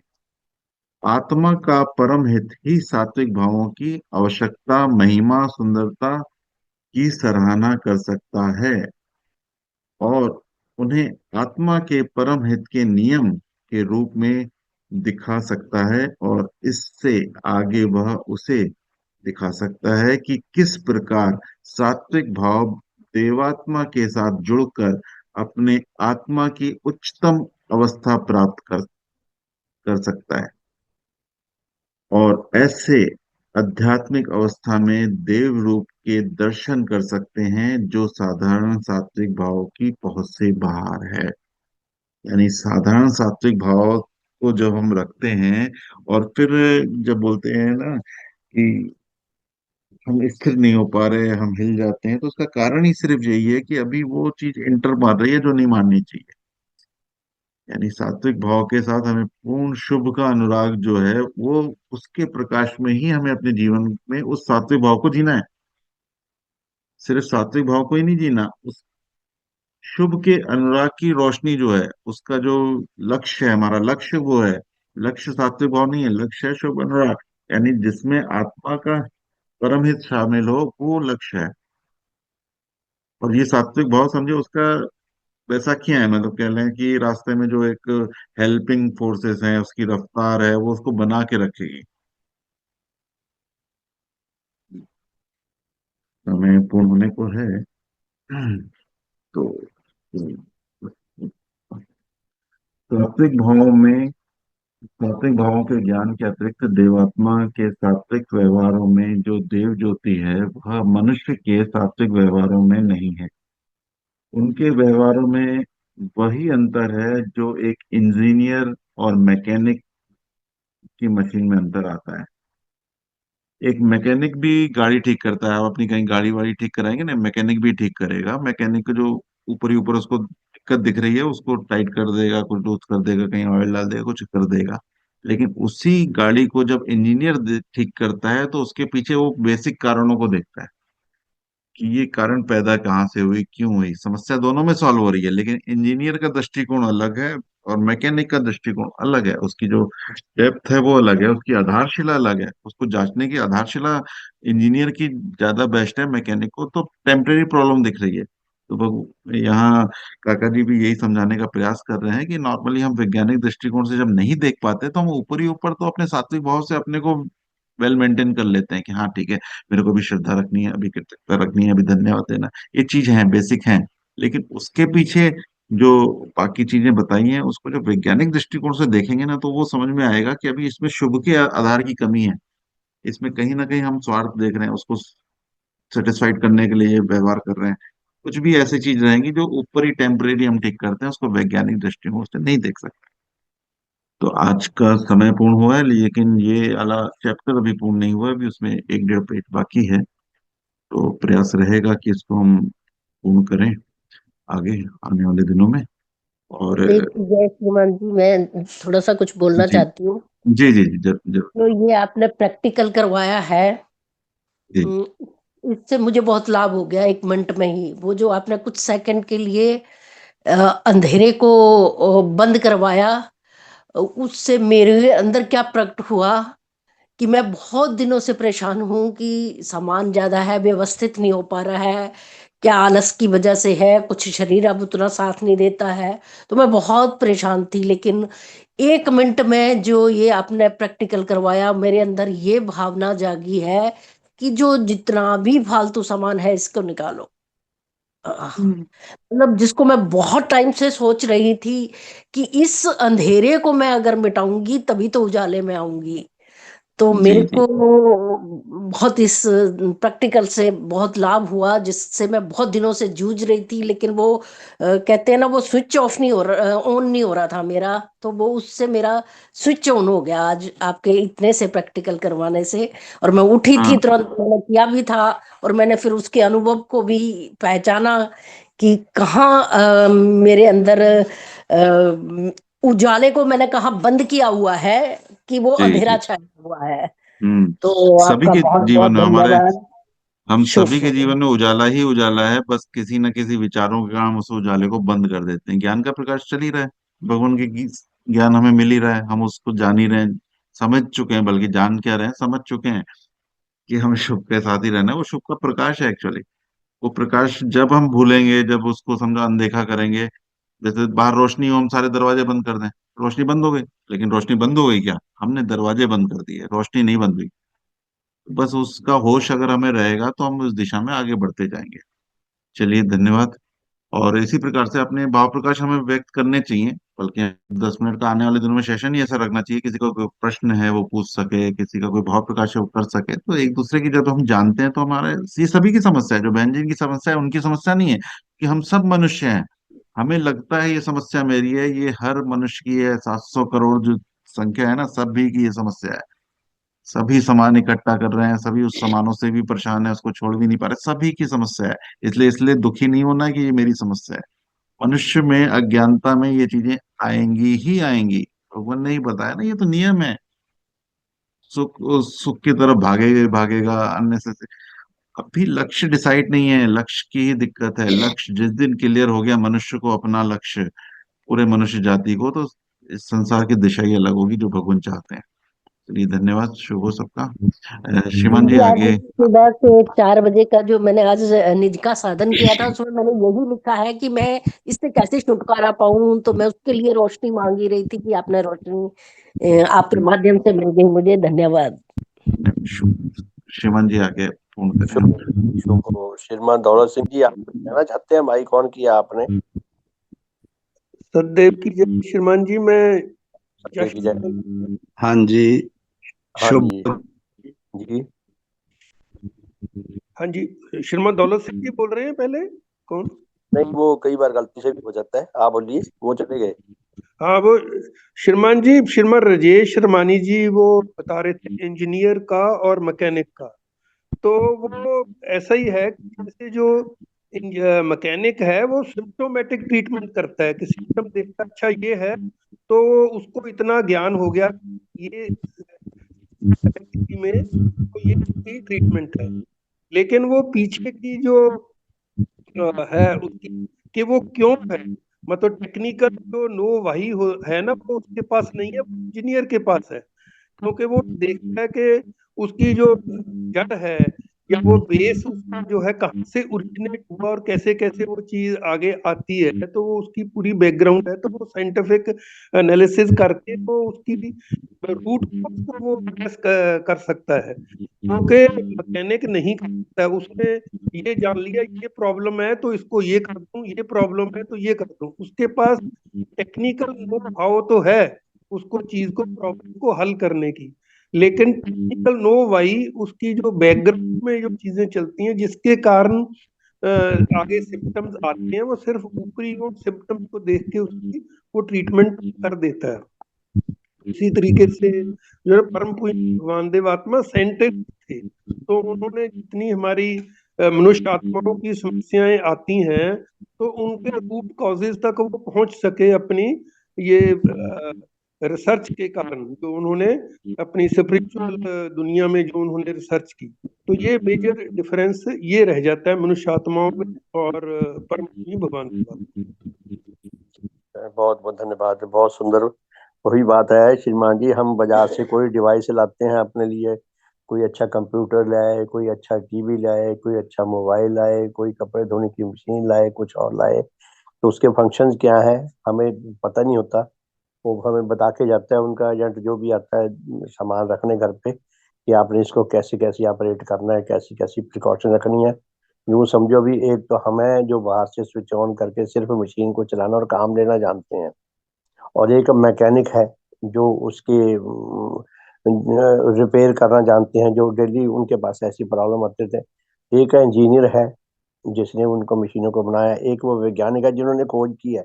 आत्मा का परम हित ही सात्विक भावों की आवश्यकता, महिमा, सुंदरता की सराहना कर सकता है, और उन्हें आत्मा के परम हित के नियम के रूप में दिखा सकता है, और इससे आगे वह उसे दिखा सकता है कि किस प्रकार सात्विक भाव देवात्मा के साथ जुड़कर अपने आत्मा की उच्चतम अवस्था प्राप्त कर सकता है, और ऐसे आध्यात्मिक अवस्था में देव रूप के दर्शन कर सकते हैं जो साधारण सात्विक भाव की पहुंच से बाहर है। यानी साधारण सात्विक भाव को जब हम रखते हैं, और फिर जब बोलते हैं ना कि हम स्थिर नहीं हो पा रहे, हम हिल जाते हैं, तो उसका कारण ही सिर्फ यही है कि अभी वो चीज इंटर मार रही है जो नहीं माननी चाहिए। यानी सात्विक भाव के साथ हमें पूर्ण शुभ का अनुराग जो है, वो उसके प्रकाश में ही हमें अपने जीवन में उस सात्विक भाव को जीना है। सिर्फ सात्विक भाव को ही नहीं जीना, उस शुभ के अनुराग की रोशनी जो है, उसका जो लक्ष्य है, हमारा लक्ष्य वो है। लक्ष्य सात्विक भाव नहीं है, लक्ष्य है शुभ अनुराग। यानी जिसमें आत्मा का परम हित शामिल हो, वो लक्ष्य है। और ये सात्विक भाव समझे उसका वैसा क्या है, मतलब कह लें कि रास्ते में जो एक हेल्पिंग फोर्सेस हैं, उसकी रफ्तार है, वो उसको बना के रखेगी। समय पूर्ण होने को है। तो सात्विक भाव में, सात्विक भावों के ज्ञान के अतिरिक्त देवात्मा के सात्विक व्यवहारों में जो देव ज्योति है, वह मनुष्य के सात्विक व्यवहारों में नहीं है। उनके व्यवहारों में वही अंतर है जो एक इंजीनियर और मैकेनिक की मशीन में अंतर आता है। एक मैकेनिक भी गाड़ी ठीक करता है, आप अपनी कहीं गाड़ी वाड़ी ठीक कराएंगे ना, मैकेनिक भी ठीक करेगा। मैकेनिक को जो ऊपर ही ऊपर उसको दिक्कत दिख रही है उसको टाइट कर देगा, कुछ लूज कर देगा, कहीं ऑयल डाल देगा, कुछ कर देगा। लेकिन उसी गाड़ी को जब इंजीनियर ठीक करता है तो उसके पीछे वो बेसिक कारणों को देखता है कि ये कारण पैदा कहाँ से हुई, क्यों हुई। समस्या दोनों में सॉल्व हो रही है, लेकिन इंजीनियर का दृष्टिकोण अलग है और मैकेनिक का दृष्टिकोण अलग है। उसकी जो डेप्थ है वो अलग है, उसकी आधारशिला अलग है। उसको जांचने की आधारशिला इंजीनियर की ज्यादा बेस्ट है, मैकेनिक को तो टेम्परेरी प्रॉब्लम दिख रही है। तो यहाँ काका जी भी यही समझाने का प्रयास कर रहे हैं कि नॉर्मली हम वैज्ञानिक दृष्टिकोण से जब नहीं देख पाते तो हम ऊपर ही ऊपर तो अपने सात्विक भाव से अपने को वेल मेंटेन कर लेते हैं कि हाँ ठीक है, मेरे को भी श्रद्धा रखनी है, अभी कृतज्ञता रखनी है, अभी धन्यवाद देना। ये चीज है, बेसिक है। लेकिन उसके पीछे जो बाकी चीजें बताई हैं उसको जब वैज्ञानिक दृष्टिकोण से देखेंगे ना, तो वो समझ में आएगा कि अभी इसमें शुभ के आधार की कमी है। इसमें कहीं ना कहीं हम स्वार्थ देख रहे हैं, उसको सेटिस्फाइड करने के लिए ये व्यवहार कर रहे हैं। कुछ भी ऐसी चीज रहेंगी जो ऊपर ही टेम्परेरी हम ठीक करते हैं, उसको वैज्ञानिक दृष्टिकोण से नहीं देख सकते। तो आज का समय पूर्ण हुआ है, लेकिन ये वाला चैप्टर अभी पूर्ण नहीं हुआ है, अभी उसमें एक डेढ़ पेज बाकी है। तो प्रयास रहेगा कि इसको हम पूर्ण करें आगे आने वाले दिनों में। और एक जय श्रीमान जी, मैं थोड़ा सा कुछ बोलना जी चाहती हूँ। जी जी जी, जरूर जरूर। तो ये आपने प्रैक्टिकल करवाया है, जी उम, इससे मुझे बहुत लाभ हो गया। 1 मिनट में ही वो जो आपने कुछ सेकंड के लिए अ, अंधेरे को बंद करवाया, उससे मेरे अंदर क्या प्रकट हुआ कि मैं बहुत दिनों से परेशान हूं कि सामान ज्यादा है, व्यवस्थित नहीं हो पा रहा है। क्या आलस की वजह से है, कुछ शरीर अब उतना साथ नहीं देता है। तो मैं बहुत परेशान थी, लेकिन 1 मिनट में जो ये आपने प्रैक्टिकल करवाया, मेरे अंदर ये भावना जागी है कि जो जितना भी फालतू सामान है इसको निकालो। मतलब जिसको मैं बहुत टाइम से सोच रही थी कि इस अंधेरे को मैं अगर मिटाऊंगी तभी तो उजाले में आऊंगी। तो जी मेरे जी। को बहुत इस प्रैक्टिकल से बहुत लाभ हुआ, जिससे मैं बहुत दिनों से जूझ रही थी, लेकिन वो कहते हैं ना, वो स्विच ऑफ नहीं हो रहा, ऑन नहीं हो रहा था मेरा। तो वो उससे मेरा स्विच ऑन हो गया आज आपके इतने से प्रैक्टिकल करवाने से। और मैं उठी थी हाँ तुरंत, मैंने किया भी था। और मैंने फिर उसके अनुभव को भी पहचाना कि कहाँ मेरे अंदर उजाले को मैंने कहाँ बंद किया हुआ है, कि वो जी अंधेरा जी। छाया हुआ है। हम्म। तो सभी आपका के बहुत बहुत जीवन में हमारे, धन्यवाद। हम शुभ सभी के हो। जीवन में उजाला ही उजाला है, बस किसी न किसी विचारों के कारण हम उस उजाले को बंद कर देते हैं। ज्ञान का प्रकाश चल ही रहा है, भगवान के ज्ञान हमें मिल ही रहा है, हम उसको जान ही रहे हैं, समझ चुके हैं, बल्कि जान क्या रहे हैं, समझ चुके हैं कि हमें शुभ के साथ ही रहना है। वो शुभ का प्रकाश है एक्चुअली। वो प्रकाश जब हम भूलेंगे, जब उसको समझो अनदेखा करेंगे, जैसे बाहर रोशनी हो, हम सारे दरवाजे बंद कर दें, रोशनी बंद हो गई। लेकिन रोशनी बंद हो गई क्या, हमने दरवाजे बंद कर दिए, रोशनी नहीं बंद हुई। बस उसका होश अगर हमें रहेगा तो हम उस दिशा में आगे बढ़ते जाएंगे। चलिए धन्यवाद। और इसी प्रकार से अपने भाव प्रकाश हमें व्यक्त करने चाहिए, बल्कि 10 मिनट का आने वाले दिनों में सेशन ही ऐसा रखना चाहिए, किसी को कोई प्रश्न है वो पूछ सके, किसी का कोई भाव प्रकाश है वो कर सके। तो एक दूसरे की जब हम जानते हैं तो हमारे, ये सभी की समस्या है, जो बहन जी की समस्या है उनकी समस्या नहीं है, कि हम सब मनुष्य हैं। हमें लगता है ये समस्या मेरी है, ये हर मनुष्य की है। 700 करोड़ जो संख्या है ना, सभी की ये समस्या है। सभी सामान इकट्ठा कर रहे हैं, सभी उस सामानों से भी परेशान है, उसको छोड़ भी नहीं पा रहे, सभी की समस्या है। इसलिए इसलिए दुखी नहीं होना है कि ये मेरी समस्या है। मनुष्य में अज्ञानता में ये चीजें आएंगी ही आएंगी। भगवान ने ही बताया ना, ये तो नियम है। सुख उस सुख की तरफ भागेगा भागेगा अन्य से। अभी लक्ष्य डिसाइड नहीं है, लक्ष्य की ही दिक्कत है। लक्ष्य जिस दिन क्लियर हो गया मनुष्य को, अपना लक्ष्य, पूरे मनुष्य जाति को, तो इस संसार की दिशा ही अलग होगी जो भगवान चाहते हैं। चलिए धन्यवाद, शुभ हो सबका। श्रीमान जी आज आगे। सुबह से 4 बजे का जो मैंने आज निज का साधन किया था उसमें मैंने यही लिखा है कि मैं इससे कैसे छुटकारा पाऊं, तो मैं उसके लिए रोशनी मांगी रही थी कि आपने रोशनी आपके माध्यम से मिल गई मुझे। धन्यवाद। श्रीमान जी आगे पूर्ण करें। शुभ शुभ हो। श्रीमान दौलत सिंह जी, आप कुछ कहना चाहते हैं? माइक ऑन किया आपने। सदैव की जय श्रीमान जी। मैं सत्य की जय। हाँ जी, हाँ शुभ। जी जी। हाँ जी, श्रीमान दौलत सिंह जी बोल रहे हैं पहले? कौन? नहीं, वो कई बार गलती से भी हो जाता है। आप बोलिए, वो चले गए। हाँ, वो श्रीमान जी, श्रीमान राजेश शर्मानी जी वो बता रहे थे इंजीनियर का और मैकेनिक का। तो वो ऐसा ही है कि जैसे जो मैकेनिक है वो सिम्प्टोमेटिक ट्रीटमेंट करता है कि सिम्टम देखता अच्छा ये है, तो उसको इतना ज्ञान हो गया ये में, तो ये उसकी ट्रीटमेंट है। लेकिन वो पीछे की जो है उसकी कि वो क्यों है, मतलब टेक्निकल जो नो वही है ना, वो उसके पास नहीं है, इंजीनियर के पास है। क्योंकि वो देखता है कि उसकी जो जड़ है या वो बेस उसका जो है कहाँ से ओरिजिनेट हुआ और कैसे कैसे वो चीज आगे आती है, तो वो उसकी पूरी बैकग्राउंड है, तो वो साइंटिफिक एनालिसिस करके तो उसकी रूट को वो address कर सकता है। क्योंकि मैकेनिक नहीं कर सकता, उसने ये जान लिया ये प्रॉब्लम है तो इसको ये कर दूं, ये प्रॉब्लम है तो ये कर दूं। उसके पास टेक्निकल नो हाउ तो है उसको चीज को प्रॉब्लम को हल करने की, लेकिन टेक्निकल नो वाई उसकी जो बैकग्राउंड में जो चीजें चलती हैं जिसके कारण आगे सिम्टम्स आते हैं, वो सिर्फ ऊपरी और सिम्टम्स को देख के उसकी वो ट्रीटमेंट कर देता है। इसी तरीके से जो है परम पूज्य भगवान देव आत्मा साइंटिस्ट थे, तो उन्होंने जितनी हमारी मनुष्य आत्माओं की समस्याएं आती हैं तो उनके रूट कॉजेज तक वो पहुंच सके अपनी ये रिसर्च के कारण, जो उन्होंने अपनी स्पिरिचुअल दुनिया में जो उन्होंने रिसर्च की। तो ये मेजर डिफरेंस ये रह जाता है मनुष्य आत्माओं में और परम पूज्य भगवान देव आत्मा। बहुत बहुत धन्यवाद, बहुत सुंदर। वही बात है श्रीमान जी, हम बाजार से कोई डिवाइस लाते हैं अपने लिए, कोई अच्छा कंप्यूटर लाए, कोई अच्छा टीवी लाए, कोई अच्छा मोबाइल लाए, कोई कपड़े धोने की मशीन लाए, कुछ और लाए, तो उसके फंक्शंस क्या है हमें पता नहीं होता। वो हमें बता के जाता है उनका एजेंट जो भी आता है सामान रखने घर पे, कि आपने इसको कैसे कैसे ऑपरेट करना है, कैसी कैसी प्रिकॉशन रखनी है। यूँ समझो भी, एक तो हमें जो बाहर से स्विच ऑन करके सिर्फ मशीन को चलाना और काम लेना जानते हैं, और एक मैकेनिक है जो उसके रिपेयर करना जानते हैं, जो डेली उनके पास ऐसी प्रॉब्लम आते थे। एक इंजीनियर है जिसने उनको मशीनों को बनाया, एक वो वैज्ञानिक है जिन्होंने खोज की है।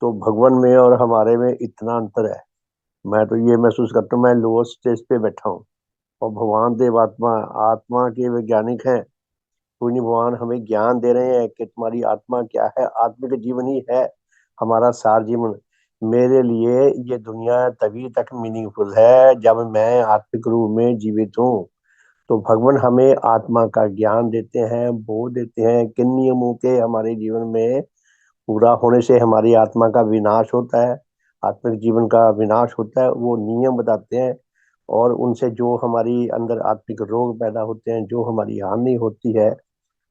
तो भगवान में और हमारे में इतना अंतर है। मैं तो ये महसूस करता हूँ मैं लोअर स्टेज पे बैठा हूँ और भगवान देव आत्मा आत्मा के वैज्ञानिक हैं। कोई नहीं, भगवान हमें ज्ञान दे रहे हैं कि तुम्हारी आत्मा क्या है। आत्मिक जीवन ही है हमारा सार जीवन। मेरे लिए ये दुनिया तभी तक मीनिंगफुल है जब मैं आत्मिक रूप में जीवित हूँ। तो भगवान हमें आत्मा का ज्ञान देते हैं, बोध देते हैं किन नियमों के हमारे जीवन में पूरा होने से हमारी आत्मा का विनाश होता है, आत्मिक जीवन का विनाश होता है, वो नियम बताते हैं। और उनसे जो हमारी अंदर आत्मिक रोग पैदा होते हैं, जो हमारी हानि होती है,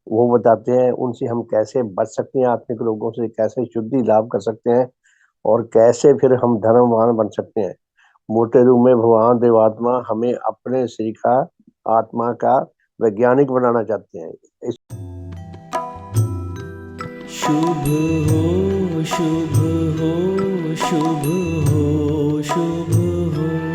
वो बताते हैं। उनसे हम कैसे बच सकते हैं, आत्मिक रोगों से कैसे शुद्धि लाभ कर सकते हैं, और कैसे फिर हम धर्मवान बन सकते हैं। मोटे रूप में भगवान देवात्मा हमें अपने श्री का आत्मा का वैज्ञानिक बनाना चाहते हैं। शुभ हो शुभ हो शुभ हो शुभ हो।